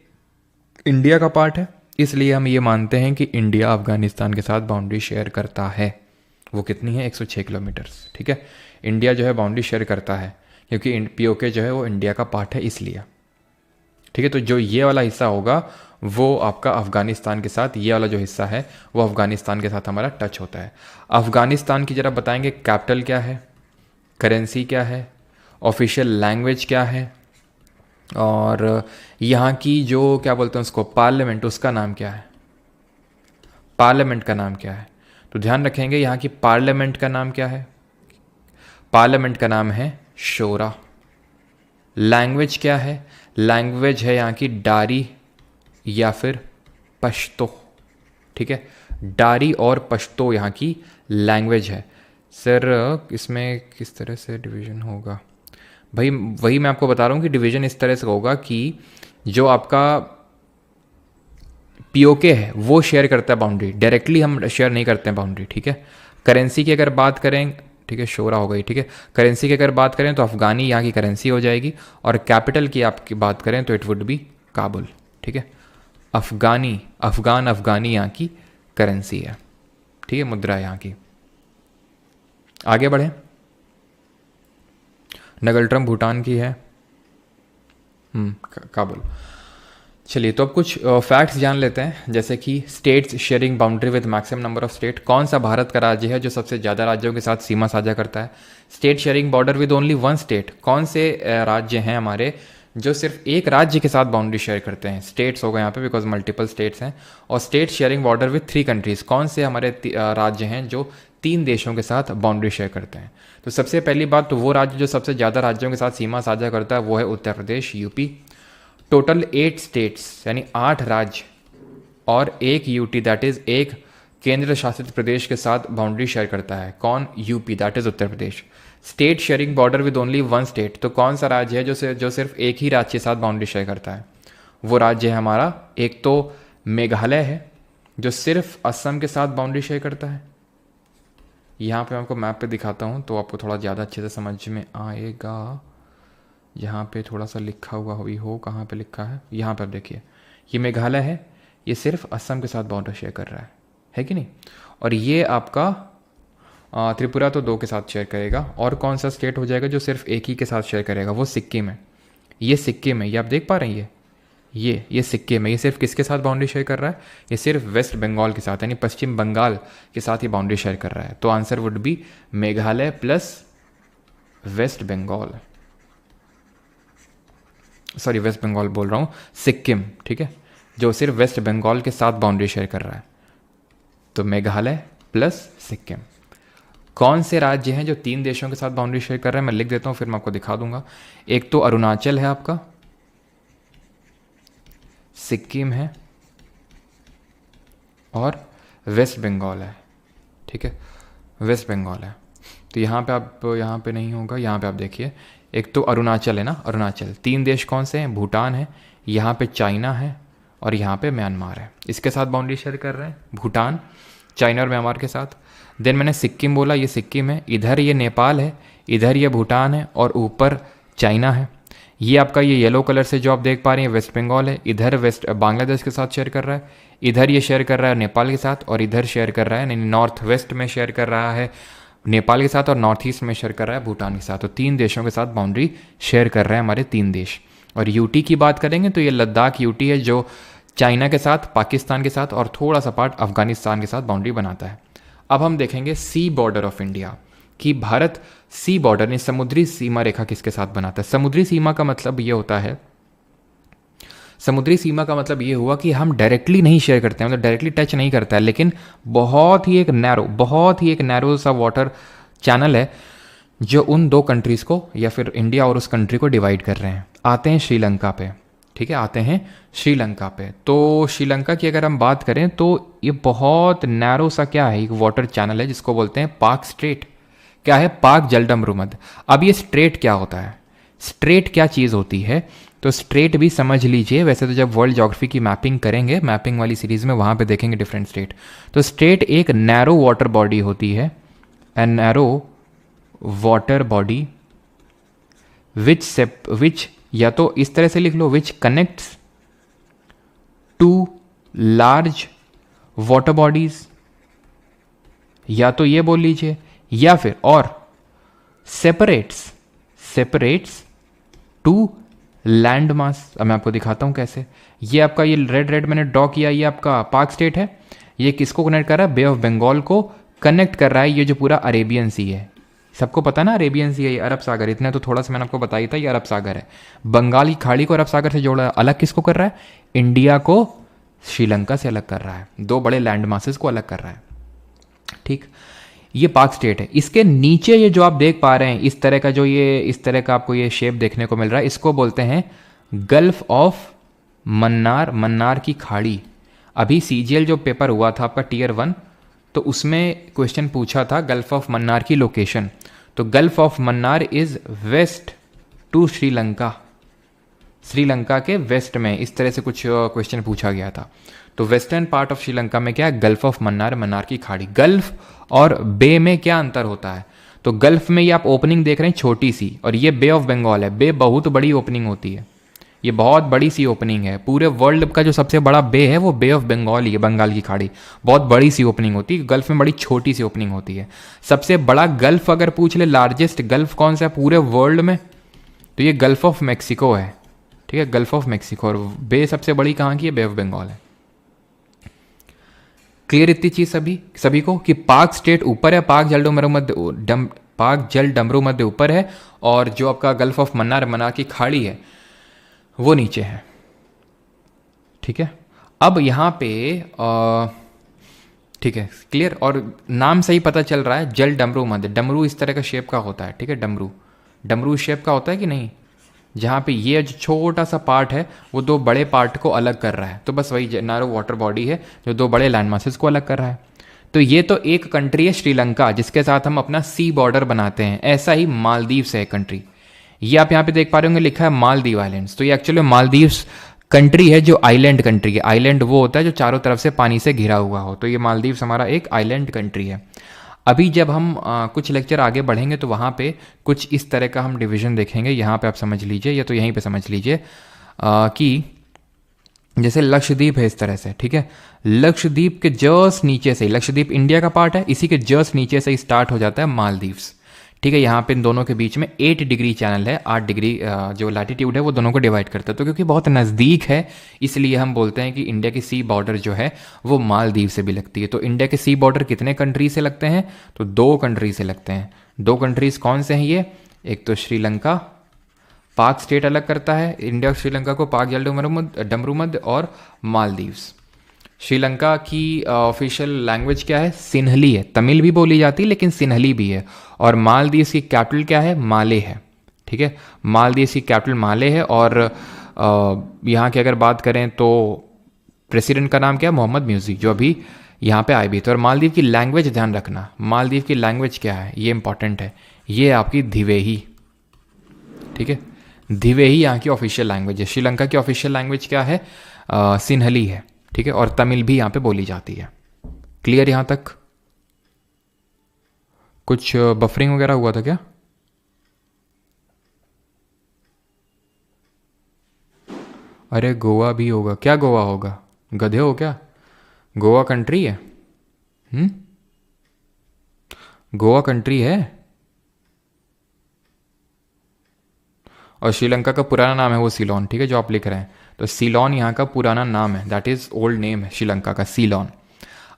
इंडिया का पार्ट है। इसलिए हम ये मानते हैं कि इंडिया अफगानिस्तान के साथ बाउंड्री शेयर करता है। वो कितनी है? 106 किलोमीटर्स। ठीक है, इंडिया जो है बाउंड्री शेयर करता है क्योंकि पीओके जो है वो इंडिया का पार्ट है, इसलिए। ठीक है, तो जो ये वाला हिस्सा होगा वो आपका अफगानिस्तान के साथ, ये वाला जो हिस्सा है वो अफगानिस्तान के साथ हमारा टच होता है। अफगानिस्तान की जरा बताएंगे कैपिटल क्या है, करेंसी क्या है, ऑफिशियल लैंग्वेज क्या है, और यहाँ की जो क्या बोलते हैं उसको, पार्लियामेंट, उसका नाम क्या है? पार्लियामेंट का नाम क्या है? तो ध्यान रखेंगे यहाँ की पार्लियामेंट का नाम क्या है? पार्लियामेंट का नाम है शोरा। लैंग्वेज क्या है? लैंग्वेज है यहाँ की डारी या फिर पश्तो। ठीक है, डारी और पश्तो यहाँ की लैंग्वेज है। सर इसमें किस तरह से डिवीज़न होगा? भाई वही मैं आपको बता रहा हूँ कि डिवीज़न इस तरह से होगा कि जो आपका पीओके है वो शेयर करता है बाउंड्री, डायरेक्टली हम शेयर नहीं करते हैं बाउंड्री, ठीक है। करेंसी की अगर बात करें, ठीक है, शोरा हो गई, ठीक है। करेंसी की अगर बात करें तो अफगानी यहाँ की करेंसी हो जाएगी, और कैपिटल की आपकी बात करें तो इट वुड बी काबुल, ठीक है। अफगानी यहाँ की करेंसी है, ठीक है, मुद्रा यहाँ की। आगे बढ़े, नगलट्रम भूटान की है, काबुल। चलिए, तो अब कुछ फैक्ट्स जान लेते हैं, जैसे कि states sharing boundary with maximum number of state. कौन सा भारत का राज्य है जो सबसे ज़्यादा राज्यों के साथ सीमा साझा करता है? State sharing border with only one state. कौन से राज्य हैं हमारे जो सिर्फ एक राज्य के साथ बाउंड्री शेयर करते हैं? स्टेट्स होगा यहाँ पे, बिकॉज मल्टीपल स्टेट्स हैं। और state sharing border with 3 countries. कौन से हमारे राज्य हैं जो 3 देशों के साथ बाउंड्री शेयर करते हैं? तो सबसे पहली बात, तो वो राज्य जो सबसे ज़्यादा राज्यों के साथ सीमा साझा करता है वो है Uttar Pradesh, UP. Total 8 states यानी 8 राज्य और 1 यूटी, दैट इज 1 केंद्र शासित प्रदेश के साथ बाउंड्री शेयर करता है। कौन? UP, that is Uttar Pradesh. State sharing border with only one state, तो कौन सा राज्य है जो सिर्फ एक ही राज्य के साथ बाउंड्री शेयर करता है? वो राज्य है हमारा, एक तो मेघालय है जो सिर्फ असम के साथ बाउंड्री शेयर करता है। यहाँ पे मैं आपको मैप पे दिखाता हूँ तो आपको थोड़ा ज़्यादा अच्छे से समझ में आएगा। यहाँ पे थोड़ा सा लिखा हुआ हो, कहाँ पे लिखा है? यहाँ पर देखिए, ये मेघालय है, ये सिर्फ असम के साथ बाउंड्री शेयर कर रहा है कि नहीं? और ये आपका त्रिपुरा तो 2 के साथ शेयर करेगा। और कौन सा स्टेट हो जाएगा जो सिर्फ एक ही के साथ शेयर करेगा? वो सिक्किम है। ये सिक्किम है, ये आप देख पा रहे हैं, ये सिक्किम है। ये सिर्फ किसके साथ बाउंड्री शेयर कर रहा है? ये सिर्फ वेस्ट बंगाल के साथ, यानी पश्चिम बंगाल के साथ ही बाउंड्री शेयर कर रहा है। तो answer would be Meghalaya plus West Bengal, sorry West Bengal बोल रहा हूँ, सिक्किम, ठीक है, जो सिर्फ वेस्ट बंगाल के साथ बाउंड्री शेयर कर रहा है। तो मेघालय प्लस सिक्किम। कौन से राज्य हैं जो 3 देशों के साथ बाउंड्री शेयर कर रहे हैं? मैं लिख देता हूँ, फिर मैं आपको दिखा दूंगा। एक तो अरुणाचल है आपका, सिक्किम है और वेस्ट बंगाल है, ठीक है, वेस्ट बंगाल है। तो यहाँ पे नहीं होगा, यहाँ पे आप देखिए, एक तो अरुणाचल है ना, अरुणाचल। 3 देश कौन से हैं? भूटान है, यहाँ पे चाइना है और यहाँ पे म्यांमार है। इसके साथ बाउंड्री शेयर कर रहे हैं भूटान, चाइना और म्यांमार के साथ। देन मैंने सिक्किम बोला, ये सिक्किम है, इधर ये नेपाल है, इधर ये भूटान है और ऊपर चाइना है। ये आपका ये येलो कलर से जो आप देख पा रहे हैं वेस्ट बंगाल है, इधर वेस्ट बांग्लादेश के साथ शेयर कर रहा है, इधर ये शेयर कर रहा है नेपाल के साथ और इधर शेयर कर रहा है, यानी नॉर्थ वेस्ट में शेयर कर रहा है नेपाल के साथ और नॉर्थ ईस्ट में शेयर कर रहा है भूटान के साथ। तो 3 देशों के साथ बाउंड्री शेयर कर रहे हैं हमारे 3 देश। और यूटी की बात करेंगे तो ये लद्दाख यूटी है जो चाइना के साथ, पाकिस्तान के साथ और थोड़ा सा पार्ट अफगानिस्तान के साथ बाउंड्री बनाता है। अब हम देखेंगे सी बॉर्डर ऑफ इंडिया कि भारत सी बॉर्डर यानी समुद्री सीमा रेखा किसके साथ बनाता है। समुद्री सीमा का मतलब ये होता है, समुद्री सीमा का मतलब ये हुआ कि हम डायरेक्टली नहीं शेयर करते हैं, मतलब डायरेक्टली टच नहीं करता है, लेकिन बहुत ही एक नैरो सा वाटर चैनल है जो उन 2 कंट्रीज़ को या फिर इंडिया और उस कंट्री को डिवाइड कर रहे हैं। आते हैं श्रीलंका पे, ठीक है, आते हैं श्रीलंका पे। तो श्रीलंका की अगर हम बात करें तो ये बहुत नैरो सा क्या है, एक वाटर चैनल है जिसको बोलते हैं पाक स्ट्रेट। क्या है? पाक जलडमरुमद। अब ये स्ट्रेट क्या होता है? स्ट्रेट क्या चीज़ होती है? तो स्ट्रेट भी समझ लीजिए, वैसे तो जब वर्ल्ड ज्योग्राफी की मैपिंग करेंगे, मैपिंग वाली सीरीज में, वहाँ पे देखेंगे डिफरेंट स्टेट। तो स्ट्रेट एक नैरो वाटर बॉडी होती है, a narrow water body which या तो इस तरह से लिख लो, which connects 2 large water bodies, या तो ये बोल लीजिए, या फिर और सेपरेट्स 2 लैंड मास। अब मैं आपको दिखाता हूं कैसे। ये आपका ये रेड मैंने ड्रॉ किया, ये आपका पाक स्टेट है। ये किसको कनेक्ट कर रहा है? बे ऑफ बंगाल को कनेक्ट कर रहा है। ये जो पूरा अरेबियन सी है, सबको पता ना अरेबियन सी है, ये अरब सागर। इतना तो थोड़ा सा मैंने आपको बताया था, ये अरब सागर है। बंगाल की खाड़ी को अरब सागर से जोड़ा है। अलग किसको कर रहा है? इंडिया को श्रीलंका से अलग कर रहा है। 2 बड़े लैंड मासेस को अलग कर रहा है, ठीक। ये पाक स्टेट है। इसके नीचे ये जो आप देख पा रहे हैं, इस तरह का आपको ये शेप देखने को मिल रहा है, इसको बोलते हैं गल्फ ऑफ मन्नार की खाड़ी। अभी सीजीएल जो पेपर हुआ था आपका Tier 1, तो उसमें क्वेश्चन पूछा था गल्फ ऑफ मन्नार की लोकेशन। तो gulf of Mannar is west to Sri Lanka, Sri Lanka के वेस्ट में, इस तरह से कुछ क्वेश्चन पूछा गया था। तो वेस्टर्न पार्ट ऑफ श्रीलंका में क्या है, गल्फ ऑफ मन्नार, मन्नार की खाड़ी। गल्फ और बे में क्या अंतर होता है, तो गल्फ में ये आप ओपनिंग देख रहे हैं छोटी सी, और ये बे ऑफ बंगाल है। बे बहुत बड़ी ओपनिंग होती है, ये बहुत बड़ी सी ओपनिंग है। पूरे वर्ल्ड का जो सबसे बड़ा बे है वो बे ऑफ बंगाल ही है, बंगाल की खाड़ी। बहुत बड़ी सी ओपनिंग होती है, गल्फ में बड़ी छोटी सी ओपनिंग होती है। सबसे बड़ा गल्फ अगर पूछ ले, लार्जेस्ट गल्फ कौन सा है पूरे वर्ल्ड में, तो ये गल्फ ऑफ मैक्सिको है, ठीक है, गल्फ ऑफ मैक्सिको। और बे सबसे बड़ी कहाँ की है, बे ऑफ बंगाल है। क्लियर इतनी चीज सभी को कि पाक स्टेट ऊपर है, पाक जल डमरू मध्य ऊपर है, और जो आपका गल्फ ऑफ मन्नार, मन्नार की खाड़ी है वो नीचे है, ठीक है। अब यहां पे ठीक है, क्लियर। और नाम से ही पता चल रहा है जल डमरू मध्य, डमरू इस तरह का शेप का होता है, ठीक है, डमरू शेप का होता है कि नहीं, जहाँ पे ये जो छोटा सा पार्ट है वो दो बड़े पार्ट को अलग कर रहा है, तो बस वही नारो वाटर बॉडी है जो दो बड़े लैंड मासेस को अलग कर रहा है। तो ये तो एक कंट्री है श्रीलंका, जिसके साथ हम अपना सी बॉर्डर बनाते हैं। ऐसा ही मालदीव है एक कंट्री, ये आप यहाँ पे देख पा रहे होंगे लिखा है मालदीव आइलैंड्स। तो ये एक्चुअली मालदीव्स कंट्री है जो आइलैंड कंट्री है। आइलैंड वो होता है जो चारों तरफ से पानी से घिरा हुआ हो, तो ये मालदीव्स हमारा एक आइलैंड कंट्री है। अभी जब हम कुछ लेक्चर आगे बढ़ेंगे तो वहाँ पे कुछ इस तरह का हम डिवीजन देखेंगे। यहाँ पे आप समझ लीजिए, या तो यहीं पे समझ लीजिए कि जैसे लक्षद्वीप है इस तरह से, ठीक है। लक्षद्वीप के जस्ट नीचे से, लक्षद्वीप इंडिया का पार्ट है, इसी के जस्ट नीचे से ही स्टार्ट हो जाता है मालदीव्स, ठीक है। यहाँ पे इन दोनों के बीच में 8 डिग्री चैनल है, 8 डिग्री जो लैटिट्यूड है वो दोनों को डिवाइड करता है। तो क्योंकि बहुत नज़दीक है इसलिए हम बोलते हैं कि इंडिया की सी बॉर्डर जो है वो मालदीव से भी लगती है। तो इंडिया के सी बॉर्डर कितने कंट्री से लगते हैं, तो 2 कंट्री से लगते हैं। 2 कंट्रीज कौन से हैं ये, एक तो श्रीलंका, पाक स्टेट अलग करता है इंडिया और श्रीलंका को, पाक जल डमरू मध्य, और मालदीव्स। श्रीलंका की ऑफिशियल लैंग्वेज क्या है, सिन्हली है। तमिल भी बोली जाती है लेकिन सिन्हली भी है। और मालदीव्स की कैपिटल क्या है, माले है, ठीक है। मालदीव्स की कैपिटल माले है। और यहाँ की अगर बात करें तो प्रेसिडेंट का नाम क्या है, मोहम्मद म्यूजी, जो अभी यहाँ पे आए भी थे। और मालदीव की लैंग्वेज ध्यान रखना, मालदीव की लैंग्वेज क्या है ये इंपॉर्टेंट है, ये आपकी धिवेही, ठीक है। धिवेही यहाँ की ऑफिशियल लैंग्वेज है। श्रीलंका की ऑफिशियल लैंग्वेज क्या है, सिन्हली है, ठीक है। और तमिल भी यहाँ पे बोली जाती है। क्लियर यहाँ तक? कुछ बफरिंग वगैरह हुआ था क्या? अरे गोवा भी होगा क्या, गोवा होगा, गधे हो क्या, गोवा कंट्री है, गोवा कंट्री है। और श्रीलंका का पुराना नाम है वो सीलोन, ठीक है, जो आप लिख रहे हैं। तो सीलोन यहाँ का पुराना नाम है, दैट इज ओल्ड नेम है श्रीलंका का, सीलोन।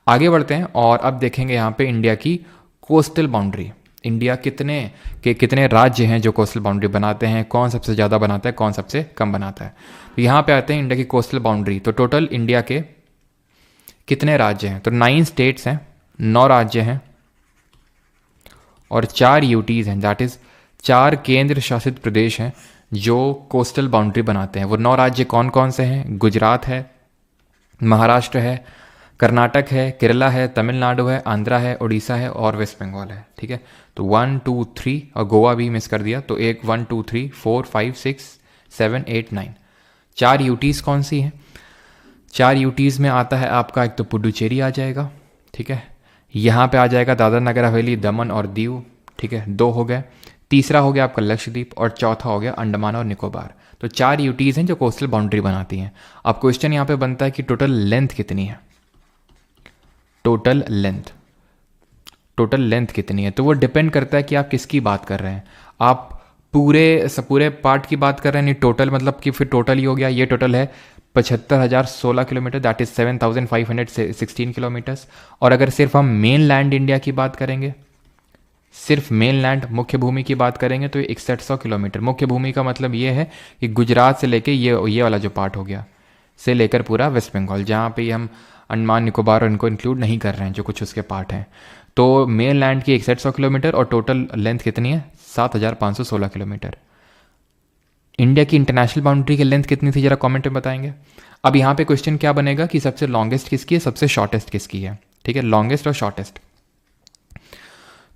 आगे बढ़ते हैं और अब देखेंगे यहाँ पे इंडिया की कोस्टल बाउंड्री। इंडिया कितने राज्य हैं जो कोस्टल बाउंड्री बनाते हैं, कौन सबसे ज़्यादा बनाता है, कौन सबसे कम बनाता है। तो यहाँ पे आते हैं इंडिया की कोस्टल बाउंड्री। तो टोटल इंडिया के कितने राज्य हैं, तो 9 स्टेट्स हैं, 9 राज्य हैं और 4 यूटीज़ हैं, दैट इज़ 4 केंद्र शासित प्रदेश हैं जो कोस्टल बाउंड्री बनाते हैं। वो 9 राज्य कौन कौन से हैं, गुजरात है, महाराष्ट्र है, कर्नाटक है, केरला है, तमिलनाडु है, आंध्रा है, उड़ीसा है और वेस्ट बंगाल है, ठीक है। तो 1 2 3 और गोवा भी मिस कर दिया, तो 1 2 3 4 5 6 7 8 9 4 यूटीज़ कौन सी हैं, 4 यूटीज़ में आता है आपका एक तो पुडुचेरी आ जाएगा, ठीक है। यहाँ पे आ जाएगा दादरा नगर हवेली, दमन और दीव, ठीक है, 2 हो गए। तीसरा हो गया आपका लक्षद्वीप और चौथा हो गया अंडमान और निकोबार। तो 4 यूटीज़ हैं जो कोस्टल बाउंड्री बनाती हैं। अब क्वेश्चन यहाँ पे बनता है कि टोटल लेंथ कितनी है, टोटल लेंथ कितनी है। तो वो डिपेंड करता है कि आप किसकी बात कर रहे हैं। आप पूरे पार्ट की बात कर रहे हैं, नहीं टोटल मतलब कि फिर टोटल ही हो गया। ये टोटल है 75,016 किलोमीटर, दैट इज 7,516 किलोमीटर्स। और अगर सिर्फ हम मेन लैंड इंडिया की बात करेंगे, सिर्फ मेन लैंड मुख्य भूमि की बात करेंगे तो ये 6100 किलोमीटर। मुख्य भूमि का मतलब ये है कि गुजरात से लेके ये वाला जो पार्ट हो गया से लेकर पूरा वेस्ट बंगाल, जहाँ पे हम अंडमान निकोबार और इनको इंक्लूड नहीं कर रहे हैं जो कुछ उसके पार्ट हैं। तो मेन लैंड की 6100 किलोमीटर और टोटल लेंथ कितनी है 7516 किलोमीटर। इंडिया की इंटरनेशनल बाउंड्री की लेंथ कितनी थी जरा कमेंट में बताएंगे। अब यहाँ पे क्वेश्चन क्या बनेगा कि सबसे लॉन्गेस्ट किसकी है, सबसे शॉर्टेस्ट किसकी है, ठीक है, लॉन्गेस्ट और शॉर्टेस्ट।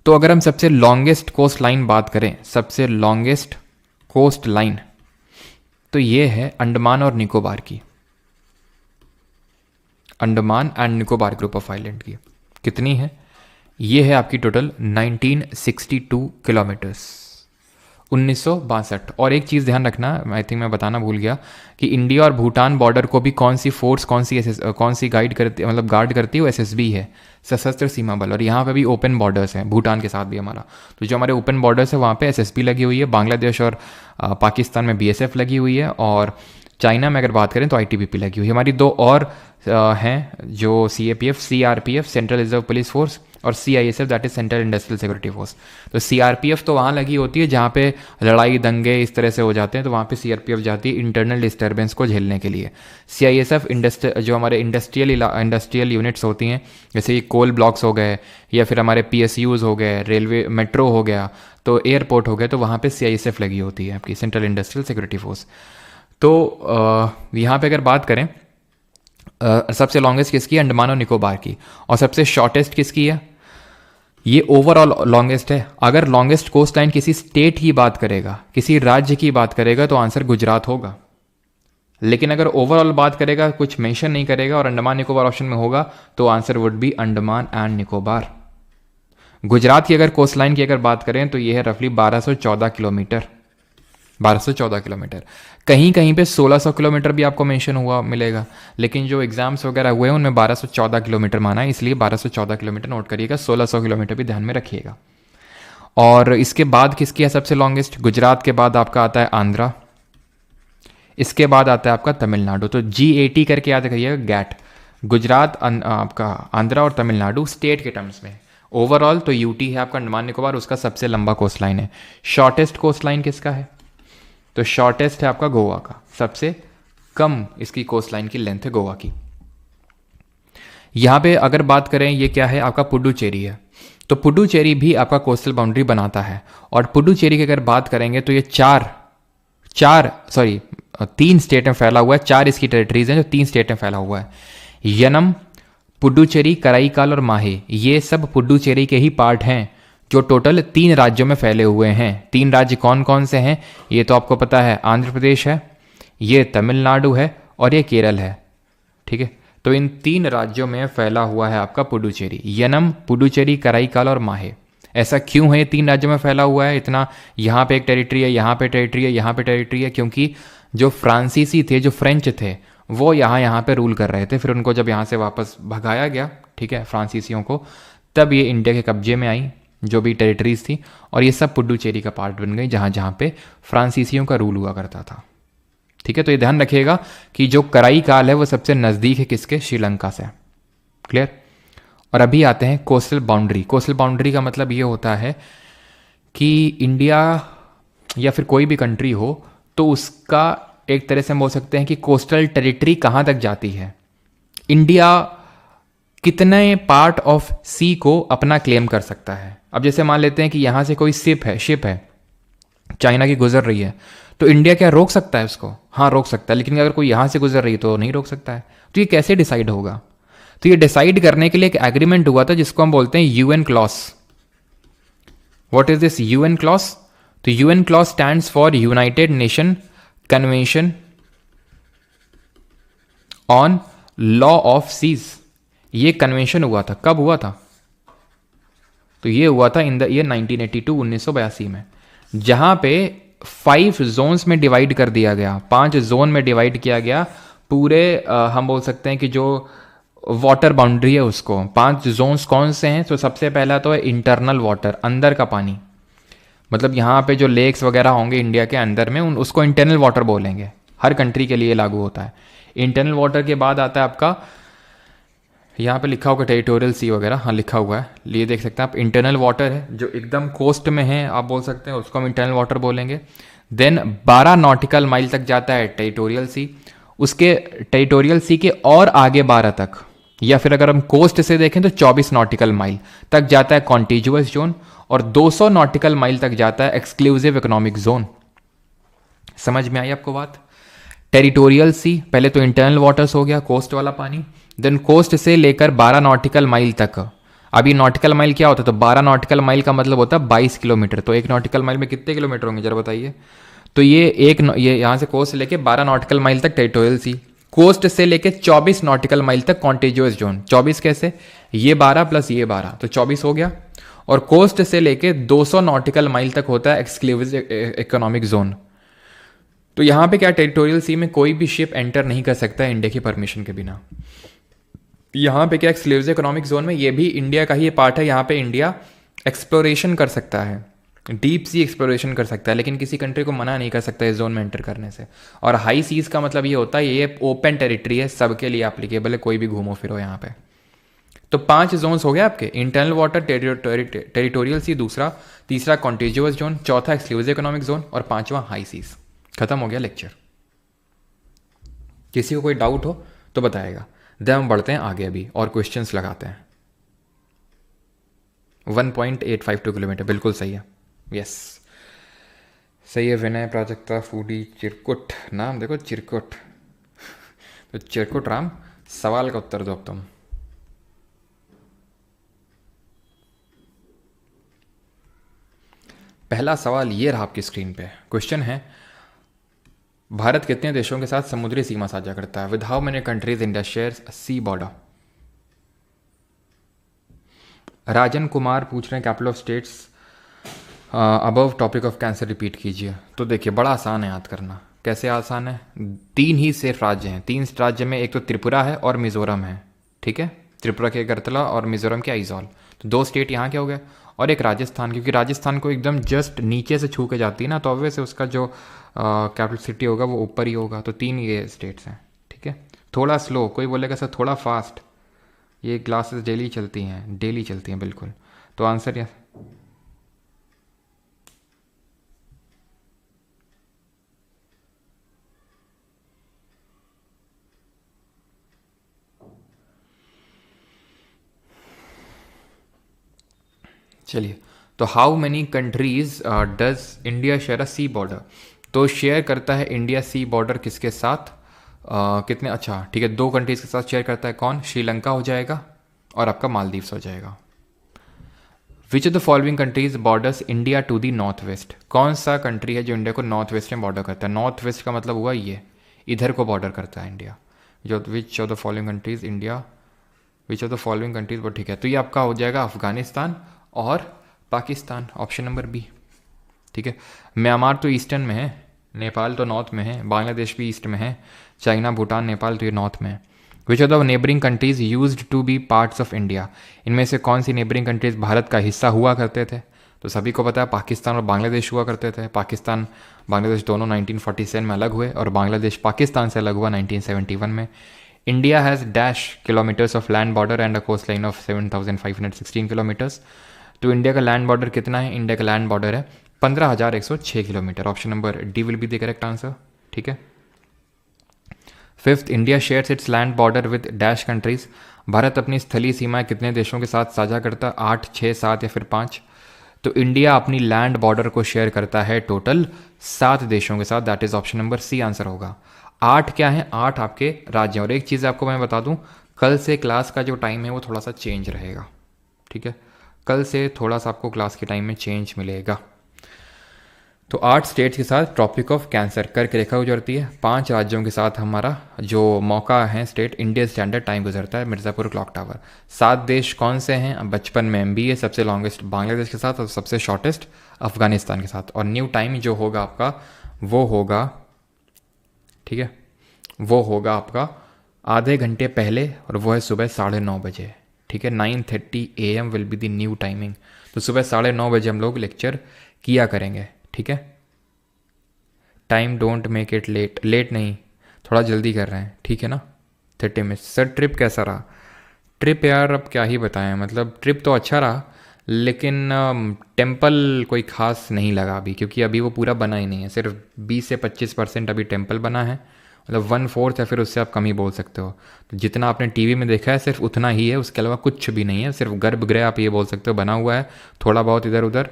तो अगर हम सबसे लॉन्गेस्ट कोस्ट लाइन बात करें, सबसे लॉन्गेस्ट कोस्ट लाइन तो ये है अंडमान और निकोबार की। Andaman and Nicobar group of island की। कितनी है? ये है आपकी टोटल 1962 किलोमीटर्स, 1962। और एक चीज़ ध्यान रखना, आई थिंक मैं बताना भूल गया कि इंडिया और भूटान बॉर्डर को भी कौन सी फोर्स कौन सी गाइड करती, मतलब गार्ड करती है, वो एसएसबी है, सशस्त्र सीमा बल। और यहाँ पे भी ओपन बॉर्डर्स हैं भूटान के साथ भी हमारा। तो जो हमारे ओपन बॉर्डर्स है वहाँ पे एसएसबी लगी हुई है। बांग्लादेश और पाकिस्तान में बीएसएफ लगी हुई है। और चाइना में अगर बात करें तो आईटीबीपी लगी हुई है। हमारी दो और हैं जो CAPF, CRPF Central Reserve Police Force, और CISF that is Central Industrial Security Force. तो सीआरपीएफ तो वहाँ लगी होती है जहाँ पे लड़ाई दंगे इस तरह से हो जाते हैं, तो वहाँ पे सीआरपीएफ जाती है इंटरनल डिस्टर्बेंस को झेलने के लिए। सीआईएसएफ जो हमारे इंडस्ट्रियल यूनिट्स होती हैं, जैसे ये कोल ब्लॉक्स हो गए या फिर हमारे पीएसयूज हो गए, रेलवे मेट्रो हो गया, तो एयरपोर्ट हो गए, तो वहाँ पे सीआईएसएफ लगी होती है आपकी सेंट्रल इंडस्ट्रियल सिक्योरिटी फोर्स। तो यहाँ पे अगर बात करें सबसे लॉन्गेस्ट किसकी है? अंडमान और निकोबार की। और सबसे शॉर्टेस्ट किसकी है? ये ओवरऑल लॉन्गेस्ट है। अगर लॉन्गेस्ट कोस्ट लाइन किसी स्टेट की बात करेगा, किसी राज्य की बात करेगा, तो आंसर गुजरात होगा। लेकिन अगर ओवरऑल बात करेगा, कुछ मेंशन नहीं करेगा और अंडमान निकोबार ऑप्शन में होगा, तो answer would B Andaman and Nicobar. Gujarat की अगर कोस्ट लाइन की अगर बात करें तो ये है रफली 1214 किलोमीटर, 1214 किलोमीटर। कहीं कहीं पे 1600 किलोमीटर भी आपको मेंशन हुआ मिलेगा, लेकिन जो एग्जाम्स वगैरह हुए हैं उनमें 1214 किलोमीटर माना है, इसलिए 1214 किलोमीटर नोट करिएगा। 1600 किलोमीटर भी ध्यान में रखिएगा। और इसके बाद किसकी है सबसे लॉन्गेस्ट? गुजरात के बाद आपका आता है आंध्रा, इसके बाद आता है आपका तमिलनाडु। तो GAT करके याद रखिएगा, गैट। गुजरात, आपका आंध्रा और तमिलनाडु स्टेट के टर्म्स में। ओवरऑल तो यूटी है आपका अंडमान निकोबार, उसका सबसे लंबा कोस्ट लाइन है। शॉर्टेस्ट कोस्ट लाइन किसका है? तो शॉर्टेस्ट है आपका गोवा का, सबसे कम इसकी कोस्ट लाइन की लेंथ है गोवा की। यहां पे अगर बात करें, ये क्या है? आपका पुडुचेरी है। तो पुडुचेरी भी आपका कोस्टल बाउंड्री बनाता है। और पुडुचेरी की अगर बात करेंगे तो ये तीन स्टेट में फैला हुआ है। 4 इसकी टेरिटरीज हैं जो 3 स्टेट में फैला हुआ है। यनम, पुडुचेरी, कराईकाल और माहे, ये सब पुडुचेरी के ही पार्ट हैं, जो टोटल 3 राज्यों में फैले हुए हैं। 3 राज्य कौन कौन से हैं ये तो आपको पता है, आंध्र प्रदेश है, ये तमिलनाडु है और ये केरल है। ठीक है, तो इन 3 राज्यों में फैला हुआ है आपका पुडुचेरी। यनम, पुडुचेरी, कराईकाल और माहे। ऐसा क्यों है 3 राज्यों में फैला हुआ है इतना? यहाँ पे एक टेरिटरी है, यहाँ पे टेरिटरी है, यहाँ पे टेरिटरी है, क्योंकि जो फ्रांसीसी थे, जो फ्रेंच थे, वो यहाँ पे रूल कर रहे थे। फिर उनको जब यहाँ से वापस भगाया गया, ठीक है, फ्रांसीसियों को, तब ये इंडिया के कब्जे में आई जो भी टेरिटरीज थी, और ये सब पुडुचेरी का पार्ट बन गई, जहाँ जहाँ पे फ्रांसीसियों का रूल हुआ करता था। ठीक है, तो ये ध्यान रखिएगा कि जो कराई काल है वो सबसे नज़दीक है किसके? श्रीलंका से। क्लियर? और अभी आते हैं कोस्टल बाउंड्री। कोस्टल बाउंड्री का मतलब ये होता है कि इंडिया या फिर कोई भी कंट्री हो तो उसका एक तरह से हम बोल सकते हैं कि कोस्टल टेरिटरी कहाँ तक जाती है, इंडिया कितने पार्ट ऑफ सी को अपना क्लेम कर सकता है। अब जैसे मान लेते हैं कि यहाँ से कोई शिप है चाइना की गुजर रही है, तो इंडिया क्या रोक सकता है उसको? हाँ, रोक सकता है, लेकिन अगर कोई यहाँ से गुजर रही है तो नहीं रोक सकता है। तो ये कैसे डिसाइड होगा? तो ये डिसाइड करने के लिए एक एग्रीमेंट हुआ था जिसको हम बोलते हैं UNCLOS. What is this UNCLOS? तो UNCLOS stands for United Nation Convention on Law of Seas. ये कन्वेंशन हुआ था, कब हुआ था? तो ये हुआ था इन द ईयर 1982, 1982 में, जहां पे 5 जोन्स में डिवाइड कर दिया गया, 5 जोन में डिवाइड किया गया पूरे हम बोल सकते हैं कि जो वाटर बाउंड्री है उसको। 5 जोन्स कौन से हैं? तो सबसे पहला तो है इंटरनल वाटर, अंदर का पानी, मतलब यहाँ पे जो लेक्स वगैरह होंगे इंडिया के अंदर में, उसको इंटरनल वाटर बोलेंगे। हर कंट्री के लिए लागू होता है। इंटरनल वाटर के बाद आता है आपका, यहाँ पे लिखा होगा टेरिटोरियल सी वगैरह, हाँ लिखा हुआ है, लिए देख सकते हैं आप। इंटरनल वाटर है जो एकदम कोस्ट में है, आप बोल सकते हैं, उसको हम इंटरनल वाटर बोलेंगे। देन 12 नॉटिकल माइल तक जाता है टेरिटोरियल सी, उसके टेरिटोरियल सी के और आगे 12 तक, या फिर अगर हम कोस्ट से देखें तो 24 नॉटिकल माइल तक जाता है कॉन्टिजुअस जोन, और 200 नॉटिकल माइल तक जाता है एक्सक्लूसिव इकोनॉमिक जोन। समझ में आई आपको बात? टेरिटोरियल सी पहले तो इंटरनल वाटर्स हो गया, कोस्ट वाला पानी, देन कोस्ट से लेकर 12 नॉटिकल माइल तक। अभी नॉटिकल माइल क्या होता है? तो 12 नॉटिकल माइल का मतलब होता है 22 किलोमीटर। तो 1 नॉटिकल माइल में कितने किलोमीटर होंगे जरा बताइए? तो ये यहाँ से कोस्ट से लेकर 12 नॉटिकल माइल तक टेरिटोरियल सी, कोस्ट से लेके 24 नॉटिकल माइल तक कॉन्टेजियस जोन। 24 कैसे, ये 12 प्लस ये 12 तो 24 हो गया। और कोस्ट से लेके 200 नॉटिकल माइल तक होता है एक्सक्लूसिव इकोनॉमिक जोन। तो यहां पे क्या, टेरिटोरियल सी में कोई भी शिप एंटर नहीं कर सकता है इंडिया की परमिशन के बिना। यहाँ पे क्या, एक्सक्लूसिव इकोनॉमिक जोन में ये भी इंडिया का ही पार्ट है। यहाँ पे इंडिया एक्सप्लोरेशन कर सकता है, डीप सी एक्सप्लोरेशन कर सकता है, लेकिन किसी कंट्री को मना नहीं कर सकता इस जोन में एंटर करने से। और हाई सीज का मतलब ये होता है ये ओपन टेरिटरी है, सबके लिए एप्लीकेबल है, कोई भी घूमो फिरो यहाँ पे। तो 5 जोन्स हो गए आपके, इंटरनल वाटर, टेरिटोरियल सी दूसरा, तीसरा कॉन्टेजियस जोन, चौथा एक्सक्लूसिव इकोनॉमिक जोन और पांचवा हाई सीज। खत्म हो गया लेक्चर। किसी को कोई डाउट हो तो बताएगा। देन हम बढ़ते हैं आगे अभी और क्वेश्चंस लगाते हैं। 1.852 किलोमीटर बिल्कुल सही है, यस सही है। विनय प्राजक्ता फूडी चिरकुट, नाम देखो चिरकुट तो चिरकुट राम, सवाल का उत्तर दो अब तुम। पहला सवाल ये रहा आपकी स्क्रीन पे। क्वेश्चन है, भारत कितने देशों के साथ समुद्री सीमा साझा करता है? With how many countries India shares a sea border? Rajan Kumar पूछ रहे हैं capital of states above topic of cancer repeat कीजिए। तो देखिए बड़ा आसान है याद करना। कैसे आसान है, 3 ही सिर्फ राज्य हैं। 3 राज्य में एक तो त्रिपुरा है और मिजोरम है, ठीक है, त्रिपुरा के अगरतला और मिजोरम के आइजॉल। तो 2 स्टेट यहाँ के हो गए और एक राजस्थान, क्योंकि राजस्थान को एकदम जस्ट नीचे से छू के जाती है ना, तो ऑब्वियस उसका जो कैपिटल सिटी होगा वो ऊपर ही होगा। तो 3 ये स्टेट्स हैं, ठीक है। थोड़ा स्लो, कोई बोलेगा सर थोड़ा फास्ट, ये क्लासेस डेली चलती हैं बिल्कुल। तो आंसर ये, चलिए तो how many countries does India share a sea border? तो शेयर करता है इंडिया सी बॉर्डर किसके साथ, कितने, अच्छा ठीक है, 2 कंट्रीज के साथ शेयर करता है। कौन? श्रीलंका हो जाएगा और आपका मालदीव्स हो जाएगा। Which of the following countries borders India to the north west? कौन सा कंट्री है जो इंडिया को नॉर्थ वेस्ट में बॉर्डर करता है? नॉर्थ वेस्ट का मतलब हुआ ये, इधर को बॉर्डर करता है इंडिया। जो विच of the following countries India, which of the following countries, वो ठीक है। तो ये आपका हो जाएगा अफगानिस्तान और पाकिस्तान, ऑप्शन नंबर बी, ठीक है। म्यांमार तो ईस्टर्न में है, नेपाल तो नॉर्थ में है, बांग्लादेश भी ईस्ट में है, चाइना भूटान नेपाल तो ये नॉर्थ में है। Which are the neighbouring countries used to be parts of India? इनमें से कौन सी नेबरिंग कंट्रीज भारत का हिस्सा हुआ करते थे? तो सभी को पता है पाकिस्तान और बांग्लादेश हुआ करते थे। पाकिस्तान बांग्लादेश दोनों 1947 में अलग हुए और बांग्लादेश पाकिस्तान से अलग हुआ 1971 में। India has dash kilometres of land border and a coast line of 7,516 kilometres. तो इंडिया का लैंड बॉर्डर कितना है? इंडिया का लैंड बॉर्डर है 15,106 kilometre. Option number D will be the correct answer, ठीक है। 5th, India shares its land border with dash countries. Bharat अपनी स्थलीय सीमाएं कितने देशों के साथ साझा करता है? 8, 6, 7 या फिर 5? तो इंडिया अपनी लैंड बॉर्डर को शेयर करता है टोटल 7 देशों के साथ, that is option number C answer होगा। 8 क्या है? 8 आपके राज्य। और एक चीज़ आपको मैं बता दूं, कल से क्लास का जो टाइम है वो थोड़ा सा चेंज रहेगा, ठीक है। कल से थोड़ा सा आपको क्लास के टाइम में चेंज मिलेगा। तो 8 स्टेट्स के साथ ट्रॉपिक ऑफ कैंसर करके रेखा गुजरती है। 5 राज्यों के साथ हमारा जो मौका है स्टेट, इंडिया स्टैंडर्ड टाइम गुजरता है मिर्ज़ापुर क्लॉक टावर। 7 देश कौन से हैं? अब बचपन में MBA, सबसे लॉन्गेस्ट बांग्लादेश के साथ और सबसे शॉर्टेस्ट अफगानिस्तान के साथ। और न्यू टाइम जो होगा आपका वो होगा, ठीक है, वो होगा आपका आधे घंटे पहले और वो है सुबह 9:30 बजे, ठीक है। 9:30 AM will be the new timing. तो सुबह 9:30 बजे हम लोग लेक्चर किया करेंगे, ठीक है। Time don't make it late, late नहीं, थोड़ा जल्दी कर रहे हैं, ठीक है ना। 30 मिनट। सर ट्रिप कैसा रहा? ट्रिप यार अब क्या ही बताएं, मतलब ट्रिप तो अच्छा रहा लेकिन टेम्पल कोई खास नहीं लगा अभी, क्योंकि अभी वो पूरा बना ही नहीं है। सिर्फ 20 से 25% अभी टेम्पल बना है, मतलब 1/4 या फिर उससे आप कम ही बोल सकते हो। तो जितना आपने टीवी में देखा है सिर्फ उतना ही है, उसके अलावा कुछ भी नहीं है। सिर्फ गर्भगृह आप ये बोल सकते हो बना हुआ है, थोड़ा बहुत इधर उधर।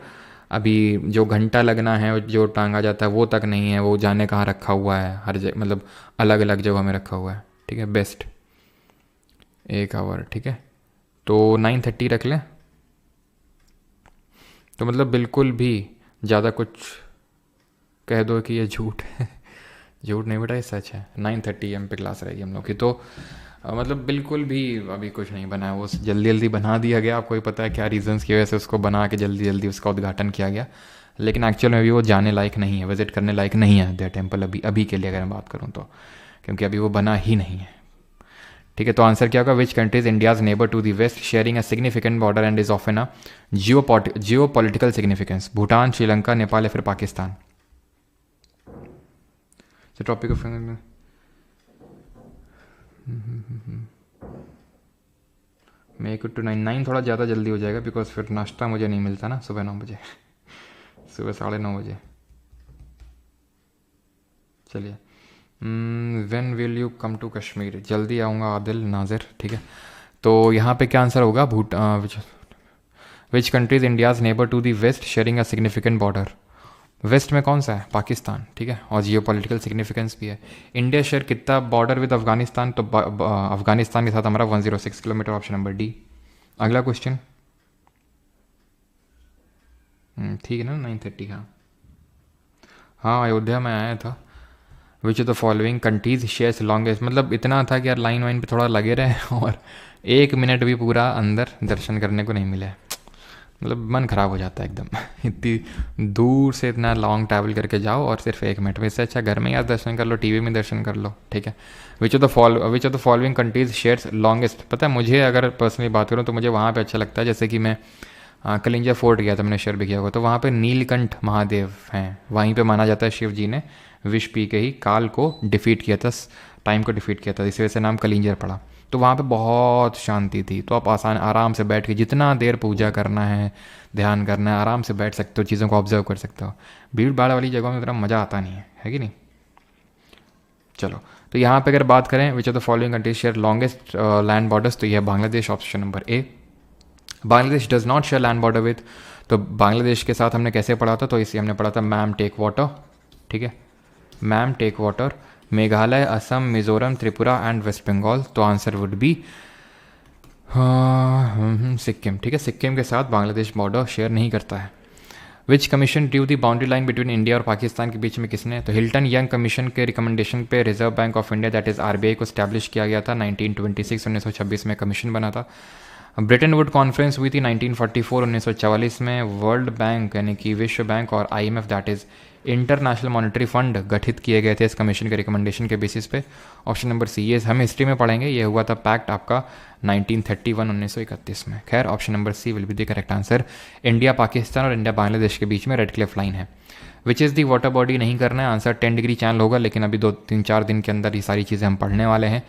अभी जो घंटा लगना है जो टांगा जाता है वो तक नहीं है, वो जाने कहाँ रखा हुआ है, हर जगह मतलब अलग अलग जगह में रखा हुआ है, ठीक है। बेस्ट 1 आवर, ठीक है। तो 9:30 रख लें। तो मतलब बिल्कुल भी ज़्यादा कुछ कह दो कि ये झूठ है झूठ नहीं बेटा, ये सच है। 9:30 AM पे क्लास रहेगी हम लोग की। तो मतलब बिल्कुल भी अभी कुछ नहीं बना है, वो जल्दी जल्दी बना दिया गया। आपको ही पता है क्या रीजंस की वजह से उसको बना के जल्दी जल्दी उसका उद्घाटन किया गया, लेकिन एक्चुअल में भी वो जाने लायक नहीं है, विजिट करने लायक नहीं है अयोध्या टेम्पल अभी अभी के लिए अगर मैं बात करूँ तो, क्योंकि अभी वो बना ही नहीं है। ठीक है, तो आंसर क्या होगा? Which country is India's neighbour to the west sharing a significant border and is of in a geopolitical significance? Bhutan, Sri Lanka, Nepal या फिर Pakistan? Topic of make it to 9 थोड़ा ज़्यादा जल्दी हो जाएगा, बिकॉज फिर नाश्ता मुझे नहीं मिलता ना सुबह 9 बजे, सुबह 9:30 बजे। चलिए, when will you come to Kashmir? जल्दी आऊँगा आदिल नाजिर। ठीक है, तो यहाँ पे क्या आंसर होगा? Which countries India's neighbour to the west sharing a significant border? West में कौन सा है? पाकिस्तान। ठीक है, और जियो पॉलिटिकल सिग्निफिकेंस भी है। इंडिया शेयर कितना बॉर्डर विद अफगानिस्तान? तो अफगानिस्तान के साथ हमारा 106 किलोमीटर, ऑप्शन नंबर डी। अगला क्वेश्चन, ठीक है ना, 9:30। हाँ हाँ, अयोध्या में आया था। विच of the following countries shares longest? मतलब इतना था कि यार लाइन वाइन पे थोड़ा लगे रहे और 1 मिनट भी पूरा अंदर दर्शन करने को नहीं मिले। मतलब मन ख़राब हो जाता है एकदम इतनी दूर से इतना लॉन्ग ट्रैवल करके जाओ और सिर्फ 1 मिनट में। इससे अच्छा घर में यार दर्शन कर लो, टीवी में दर्शन कर लो। ठीक है, विच of the following countries shares longest? पता है मुझे, अगर पर्सनली बात करूँ तो मुझे वहाँ पे अच्छा लगता है, जैसे कि मैं कलिंजा फोर्ट गया था, मैंने शेयर भी किया हुआ, तो वहाँ पे नीलकंठ महादेव हैं। वहीं पे माना जाता है शिव जी ने विष पी के ही काल को डिफीट किया था, टाइम को डिफीट किया था, इस वजह से नाम कलिंजर पड़ा। तो वहाँ पे बहुत शांति थी, तो आप आराम से बैठ के जितना देर पूजा करना है, ध्यान करना है, आराम से बैठ सकते हो, चीज़ों को ऑब्जर्व कर सकते हो। भीड़ भाड़ वाली जगहों में उतना मज़ा आता नहीं है कि नहीं? चलो, तो यहाँ पे अगर बात करें विच of the following countries share longest land borders, तो यह Bangladesh, option number A. Bangladesh does not share land border with, तो बांग्लादेश के साथ हमने कैसे पढ़ा था? तो इसे हमने पढ़ा था मैम टेक वाटर। ठीक है, ma'am take water, Meghalaya, Assam, Mizoram, Tripura and West Bengal. तो आंसर वुड बी सिक्किम। ठीक है, सिक्किम के साथ बांग्लादेश बॉर्डर शेयर नहीं करता है। Which commission drew the boundary line between India और पाकिस्तान के बीच में किसने? तो हिल्टन यंग कमीशन के रिकमेंडेशन पे Reserve Bank of India that is RBI को स्टैब्लिश किया गया था 1926, 1926 में कमीशन बना था। ब्रिटेन वुड कॉन्फ्रेंस हुई थी 1944, 1944 में। वर्ल्ड बैंक यानी कि विश्व बैंक और IMF that is international monetary fund गठित किए गए थे इस कमीशन के रिकमेंडेशन के बेसिस पे। ऑप्शन नंबर सी, ये हम हिस्ट्री में पढ़ेंगे, ये हुआ था पैक्ट आपका 1931, 1931 में। खैर, option number C will be the correct answer. India Pakistan और इंडिया बांग्लादेश के बीच में रेड क्लिफ लाइन है। Which is the water body? नहीं करना है, आंसर 10 डिग्री चैनल होगा, लेकिन अभी 2-3-4 दिन के अंदर ये सारी चीज़ें हम पढ़ने वाले हैं।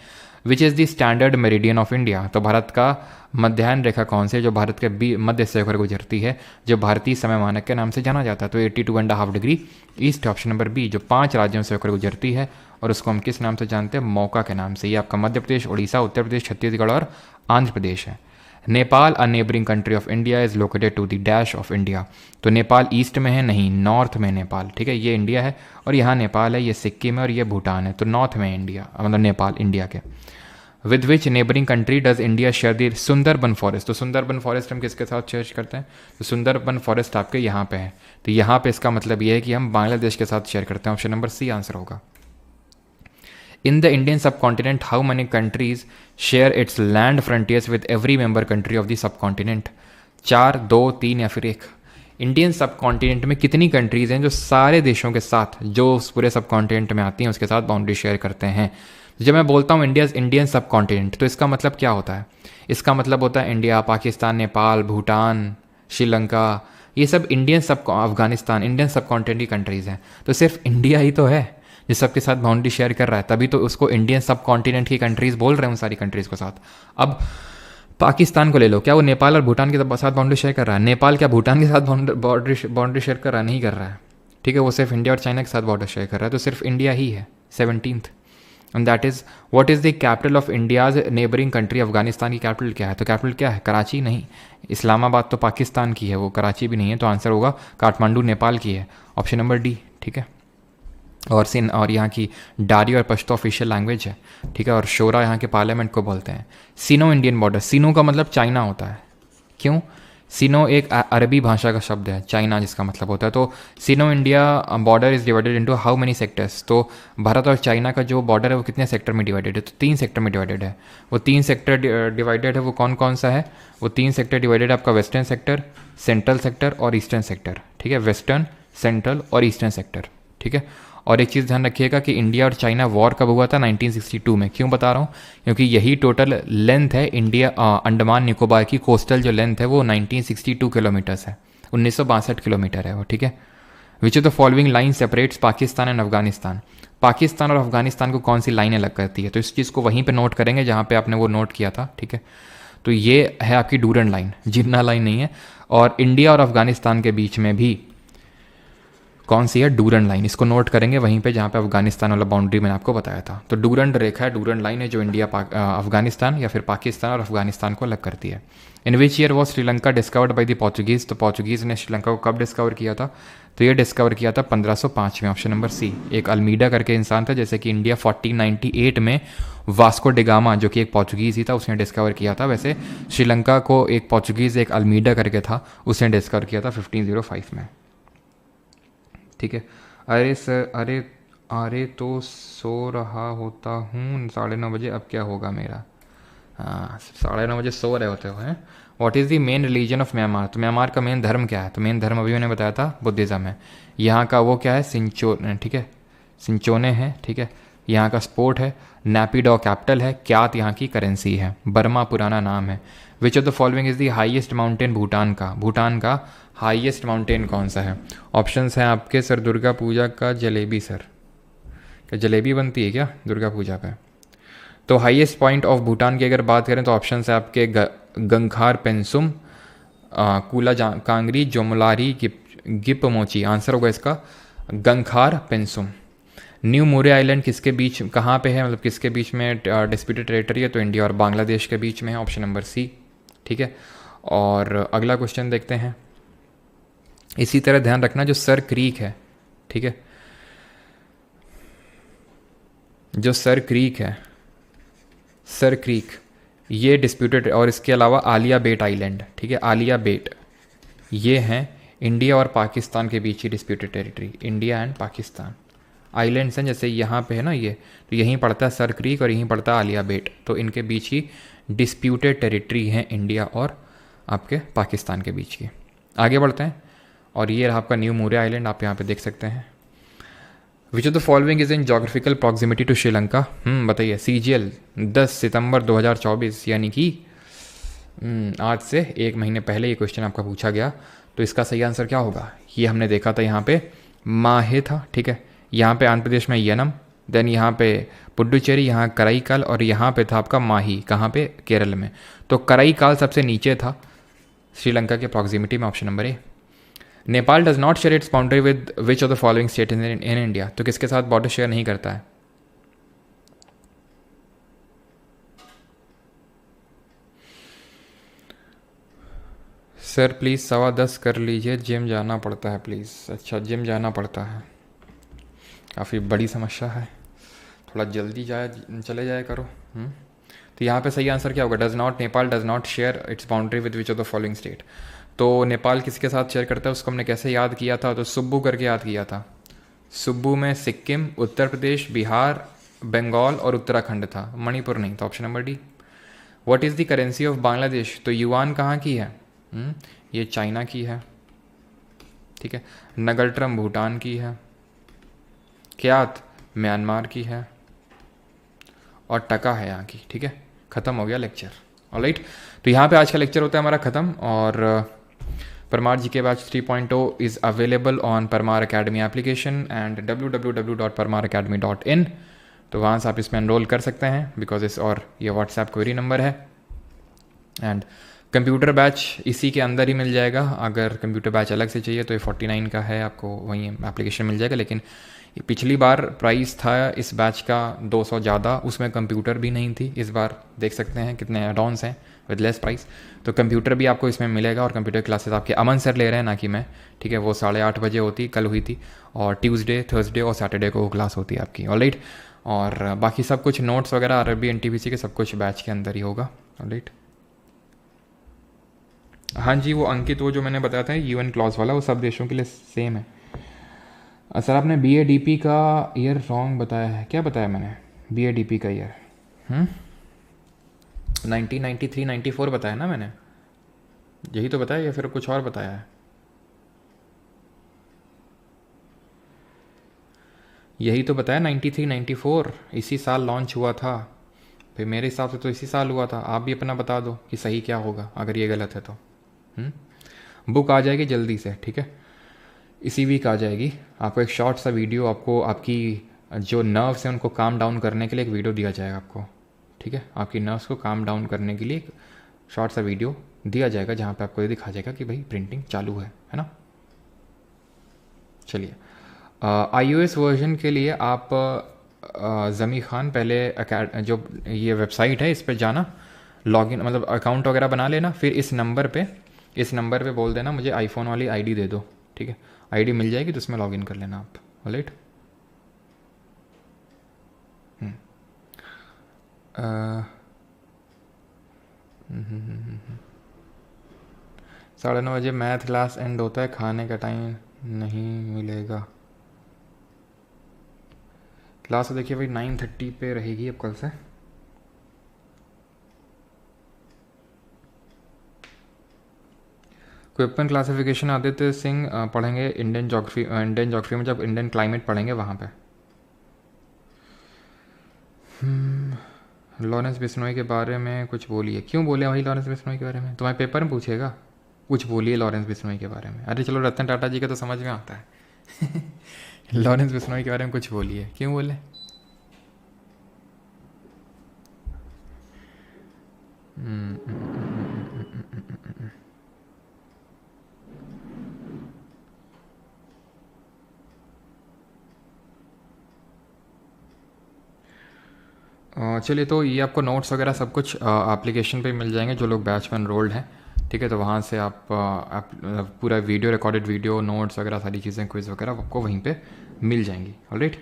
Which is the standard meridian of India? तो भारत का मध्याह्न रेखा कौन से, जो भारत के मध्य से होकर गुजरती है, जो भारतीय समय मानक के नाम से जाना जाता है? तो 82.5 degree east, option number B, जो 5 राज्यों से होकर गुजरती है और उसको हम किस नाम से जानते हैं? मौका के नाम से। ये आपका मध्य प्रदेश, उड़ीसा, उत्तर प्रदेश, छत्तीसगढ़ और आंध्र प्रदेश है। Nepal, a neighbouring country of India, is located to the dash of India. तो नेपाल ईस्ट में है, नहीं नॉर्थ में नेपाल। ठीक है, ये इंडिया है और यहाँ नेपाल है, ये सिक्किम है और ये भूटान है। तो नॉर्थ में इंडिया, मतलब नेपाल इंडिया के। With which neighbouring country does India share the Sundarban forest? तो सुंदरबन फॉरेस्ट हम किसके साथ शेयर करते हैं? तो सुंदरबन फॉरेस्ट आपके यहाँ पे है, तो यहाँ पे इसका मतलब ये है कि हम बांग्लादेश के साथ शेयर करते हैं। ऑप्शन नंबर सी आंसर होगा। इन द इंडियन सब continent how many countries share its land frontiers with every member country of the sub continent? 4, 2, 3 या फिर 1? इंडियन सब कॉन्टिनेंट में कितनी कंट्रीज़ हैं जो सारे देशों के साथ, जो उस पूरे सब कॉन्टिनेंट में आती हैं, उसके साथ बाउंड्री शेयर करते हैं? जब मैं बोलता हूँ इंडियन सब कॉन्टिनेंट, तो इसका मतलब क्या होता है? इसका मतलब होता है इंडिया, पाकिस्तान, नेपाल, भूटान, श्रीलंका, ये सब इंडियन सब, अफगानिस्तान, इंडियन सब कॉन्टिनेंट की कंट्रीज़ हैं। तो सिर्फ इंडिया ही तो है जो सबके साथ बाउंड्री शेयर कर रहा है, तभी तो उसको इंडियन सब कॉन्टिनेंट की कंट्रीज़ बोल रहे हैं उन सारी कंट्रीज़ के साथ। अब पाकिस्तान को ले लो, क्या वो नेपाल और भूटान के साथ बाउंड्री शेयर कर रहा है? नेपाल क्या भूटान के साथ बाउंड्री शेयर कर रहा है? नहीं कर रहा है। ठीक है, वो सिर्फ इंडिया और चाइना के साथ बॉर्डर शेयर कर रहा है, तो सिर्फ इंडिया ही है 17th। And that is what is the capital of India's neighbouring country? Afghanistan की कैपिटल क्या है? तो कैपिटल क्या है? कराची नहीं, इस्लामाबाद तो पाकिस्तान की है, वो कराची भी नहीं है, तो आंसर होगा काठमांडू नेपाल की है, ऑप्शन नंबर डी। ठीक है, और यहाँ की डारी और पश्तो ऑफिशियल लैंग्वेज है। ठीक है, और शोरा यहाँ के पार्लियामेंट को बोलते हैं। सीनो इंडियन बॉर्डर, सीनो का मतलब चाइना होता है। क्यों? सिनो एक अरबी भाषा का शब्द है, चाइना जिसका मतलब होता है। तो Sino India border is divided into how many sectors. तो भारत और चाइना का जो बॉर्डर है वो कितने सेक्टर में डिवाइडेड है? तो 3 सेक्टर में डिवाइडेड है। वो 3 सेक्टर डिवाइडेड है, वो कौन कौन सा है? वो 3 सेक्टर डिवाइडेड है आपका वेस्टर्न सेक्टर, सेंट्रल सेक्टर और ईस्टर्न सेक्टर, ठीक है। वेस्टर्न, सेंट्रल और ईस्टर्न सेक्टर, ठीक है। और एक चीज़ ध्यान रखिएगा कि इंडिया और चाइना वॉर कब हुआ था? 1962 में। क्यों बता रहा हूँ? क्योंकि यही टोटल लेंथ है इंडिया अंडमान निकोबार की कोस्टल जो लेंथ है वो 1962 किलोमीटर्स है, 1962 किलोमीटर है वो, ठीक है। विच of the following line separates Pakistan and Afghanistan? Pakistan और अफगानिस्तान को कौन सी लाइन अलग करती है? तो इस चीज़ को वहीं पे नोट करेंगे जहाँ पे आपने वो नोट किया था, ठीक है। तो ये है आपकी डूरन लाइन, जिन्ना लाइन नहीं है। और इंडिया और अफगानिस्तान के बीच में भी कौन सी है? Durand line. इसको नोट करेंगे वहीं पे जहाँ पे अफगानिस्तान वाला बाउंड्री मैंने आपको बताया था। तो डूरन रेखा है, डूरन लाइन है जो इंडिया अफगानिस्तान या फिर पाकिस्तान और अफगानिस्तान को अलग करती है। In which year was Sri Lanka discovered by the Portuguese? तो पोर्चुगीज़ ने श्रीलंका को कब डिस्कवर किया था? तो ये डिस्कवर किया था 1505 में, ऑप्शन नंबर सी। एक अल्मीडा करके इंसान था, जैसे कि इंडिया 1498 में वास्को डिगामा जो कि एक पोर्चुगीज़ ही था उसने डिस्कवर किया था, वैसे श्रीलंका को एक पोर्चुगीज़ एक अल्मीडा करके था उसने डिस्कवर किया था 1505 में, ठीक है। अरे सर, अरे तो सो रहा होता हूँ 9:30 बजे, अब क्या होगा मेरा? हाँ, 9:30 बजे सो रहे होते हो हैं। What is the main religion of Myanmar? तो म्यांमार का मेन धर्म क्या है? तो मेन धर्म अभी मैंने बताया था बुद्धिज़्म है। यहाँ का वो क्या है? सिंचो, ठीक है, सिंचोने है, ठीक है। यहाँ का स्पोर्ट है, नैपिडॉ कैपिटल है, क्यात यहाँ की करेंसी है, बर्मा पुराना नाम है। विच of the following is the highest mountain Bhutan का? भूटान का हाईएस्ट माउंटेन कौन सा है? ऑप्शंस हैं आपके सर, दुर्गा पूजा का जलेबी। सर क्या जलेबी बनती है क्या दुर्गा पूजा पे? तो हाईएस्ट पॉइंट ऑफ भूटान की अगर बात करें तो ऑप्शन है आपके गंखार पेंसुम, कूला कांगरी, जोमलारी, गिपमोची। आंसर होगा इसका गंखार पेंसुम। न्यू मोरे आइलैंड किसके बीच, कहाँ पे है, मतलब किसके बीच में डिस्प्यूटेड टेरिटरी है? तो इंडिया और बांग्लादेश के बीच में है, ऑप्शन नंबर सी, ठीक है। और अगला क्वेश्चन देखते हैं। इसी तरह ध्यान रखना जो सर क्रीक है, ठीक है, जो सर क्रीक है, सर क्रीक ये डिस्प्यूटेड, और इसके अलावा आलिया बेट आइलैंड, ठीक है, आलिया बेट, ये हैं इंडिया और पाकिस्तान के बीच ही disputed territory, India and Pakistan. Islands हैं जैसे यहाँ पे है ना ये, तो यहीं पड़ता है सर क्रीक और यहीं पड़ता है आलिया बेट, तो इनके बीच ही डिस्प्यूटेड टेरिटरी हैं इंडिया और आपके पाकिस्तान के बीच की। आगे बढ़ते हैं, और ये रहा आपका न्यू मोरे आइलैंड, आप यहाँ पे देख सकते हैं। Which of the following is in geographical proximity to Sri Lanka? बताइए। CGL 10 सितंबर 2024, यानी कि आज से 1 महीने पहले ये क्वेश्चन आपका पूछा गया। तो इसका सही आंसर क्या होगा? ये हमने देखा था यहाँ पे माहे था, ठीक है, यहाँ पे आंध्र प्रदेश में यनम, देन यहाँ पे पुडुचेरी, यहाँ कराईकाल, और यहाँ पे था आपका माही, कहाँ पे? केरल में। तो कराईकाल सबसे नीचे था श्रीलंका के प्रॉक्सिमिटी में, option number A. Nepal does not share its boundary with which of the following state in India? तो किसके साथ बॉर्डर शेयर नहीं करता है? सर प्लीज़ 10:15 कर लीजिए, जिम जाना पड़ता है प्लीज़। अच्छा, जिम जाना पड़ता है, काफ़ी बड़ी समस्या है, थोड़ा जल्दी चले जाए करो। तो यहाँ पे सही आंसर क्या होगा? Does not, Nepal does not share its boundary with which of the following state. तो नेपाल किसके साथ शेयर करता है उसको हमने कैसे याद किया था? तो सुब्बू करके याद किया था। सुब्बू में सिक्किम, उत्तर प्रदेश, बिहार, बंगाल और उत्तराखंड था, मणिपुर नहीं। तो option number D. What is the currency of Bangladesh? तो युआन कहाँ की है? ये चाइना की है, ठीक है। नगरट्रम भूटान की है, क्यात म्यांमार की है, और टका है यहाँ की, ठीक है। ख़त्म हो गया लेक्चर, ऑलराइट। तो यहाँ पे आज का लेक्चर होता है हमारा ख़त्म। और परमार जी के batch 3.0 is available on Parmar academy application and www.parmaracademy.in। तो वहाँ से आप इसमें एनरोल कर सकते हैं बिकॉज इस, और ये व्हाट्सएप क्वेरी नंबर है। एंड कंप्यूटर बैच इसी के अंदर ही मिल जाएगा। अगर कंप्यूटर बैच अलग से चाहिए तो ये 49 का है, आपको वहीं एप्लीकेशन मिल जाएगा। लेकिन पिछली बार प्राइस था इस बैच का 200 ज़्यादा, उसमें कंप्यूटर भी नहीं थी। इस बार देख सकते हैं कितने एडॉन्स हैं विद लेस प्राइस। तो कंप्यूटर भी आपको इसमें मिलेगा, और कंप्यूटर क्लासेस आपके अमन सर ले रहे हैं, ना कि मैं, ठीक है। वो 8:30 बजे होती, कल हुई थी, और ट्यूसडे, थर्सडे और सैटरडे को क्लास होती है आपकी, ऑलराइट। और बाकी सब कुछ नोट्स वगैरह RRB NTPC के सब कुछ बैच के अंदर ही होगा, ऑलराइट। हाँ जी, वो अंकित, वो जो मैंने बताया था यूएन क्लॉज वाला, वो सब देशों के लिए सेम है। सर आपने बीएडीपी का ईयर रॉन्ग बताया है। क्या बताया मैंने बीएडीपी का ईयर? 1993 94 बताया ना मैंने, यही तो बताया या फिर कुछ और बताया है? यही तो बताया 93 94, इसी साल लॉन्च हुआ था। फिर मेरे हिसाब से तो इसी साल हुआ था। आप भी अपना बता दो कि सही क्या होगा अगर ये गलत है तो। बुक आ जाएगी जल्दी से, ठीक है, इसी वीक आ जाएगी। आपको एक शॉर्ट सा वीडियो, आपको आपकी जो नर्व्स हैं उनको काम डाउन करने के लिए एक वीडियो दिया जाएगा आपको, ठीक है, आपकी नर्व्स को काम डाउन करने के लिए एक शॉर्ट सा वीडियो दिया जाएगा जहाँ पे आपको ये दिखा जाएगा कि भाई प्रिंटिंग चालू है ना। चलिए, iOS वर्जन के लिए आप ज़मी ख़ान पहले जो ये वेबसाइट है इस पर जाना, लॉगिन मतलब अकाउंट वगैरह बना लेना, फिर इस नंबर पे बोल देना मुझे आईफोन वाली आईडी दे दो, ठीक है, आईडी मिल जाएगी तो उसमें लॉगिन कर लेना आप। राइट, 9:30 मैथ क्लास एंड होता है, खाने का टाइम नहीं मिलेगा। क्लास तो देखिए भाई 9:30 पे रहेगी अब कल से। इक्विपमेंट क्लासिफिकेशन आदित्य सिंह पढ़ेंगे इंडियन जोग्राफी में, जब इंडियन क्लाइमेट पढ़ेंगे वहाँ पे। लॉरेंस बिश्नोई के बारे में कुछ बोलिए। क्यों बोले भाई लॉरेंस बिश्नोई के बारे में? तुम्हारे पेपर में पूछेगा, कुछ बोलिए लॉरेंस बिश्नोई के बारे में। अरे चलो रतन टाटा जी का तो समझ में आता है लॉरेंस बिश्नोई के बारे में कुछ बोलिए, क्यों बोले? चलिए, तो ये आपको नोट्स वगैरह सब कुछ एप्लीकेशन पे मिल जाएंगे जो लोग बैच में एनरोल्ड हैं, ठीक है, तो वहाँ से आप पूरा वीडियो, रिकॉर्डेड वीडियो, नोट्स वगैरह सारी चीज़ें, क्विज़ वगैरह आपको वहीं पे मिल जाएंगी। ऑलराइट,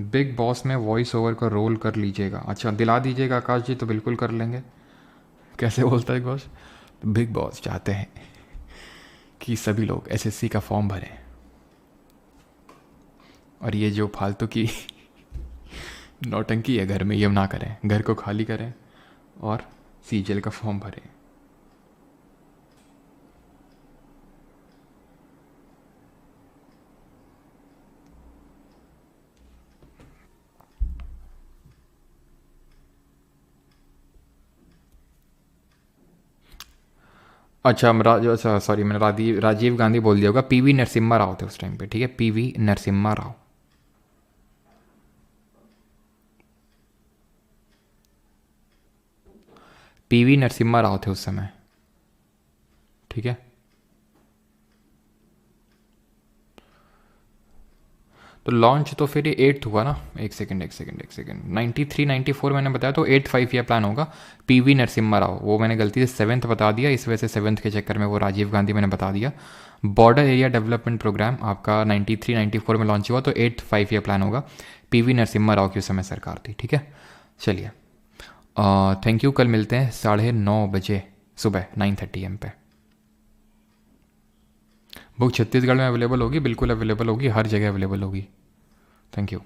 बिग बॉस में वॉइस ओवर का रोल कर लीजिएगा। अच्छा, दिला दीजिएगा आकाश जी, तो बिल्कुल कर लेंगे। कैसे बोलता है बॉस? बिग बॉस चाहते हैं कि सभी लोग एसएससी का फॉर्म भरें और ये जो फालतू की नौटंकी है घर में ये ना करें, घर को खाली करें और सीजीएल का फॉर्म भरें। अच्छा सॉरी, मैंने राजीव गांधी बोल दिया होगा। पीवी नरसिम्हा राव थे उस टाइम पे, ठीक है, पीवी नरसिम्हा राव। पीवी नरसिम्हा राव थे उस समय, ठीक है। तो लॉन्च तो फिर ये 8th हुआ ना। एक सेकंड 93 94 मैंने बताया, तो 8th 5 ईयर प्लान होगा। पीवी नरसिम्हा राव, वो मैंने गलती से 7th बता दिया, इस वजह से 7th के चक्कर में वो राजीव गांधी मैंने बता दिया। बॉर्डर एरिया डेवलपमेंट प्रोग्राम आपका 93 94 में लॉन्च हुआ, तो 8th 5 ईयर प्लान होगा। पीवी नरसिम्हा राव की उस समय सरकार थी, ठीक है। चलिए, थैंक यू, कल मिलते हैं 9:30 बजे सुबह 9:30 AM पे। बुक छत्तीसगढ़ में अवेलेबल होगी, बिल्कुल अवेलेबल होगी, हर जगह अवेलेबल होगी। Thank you.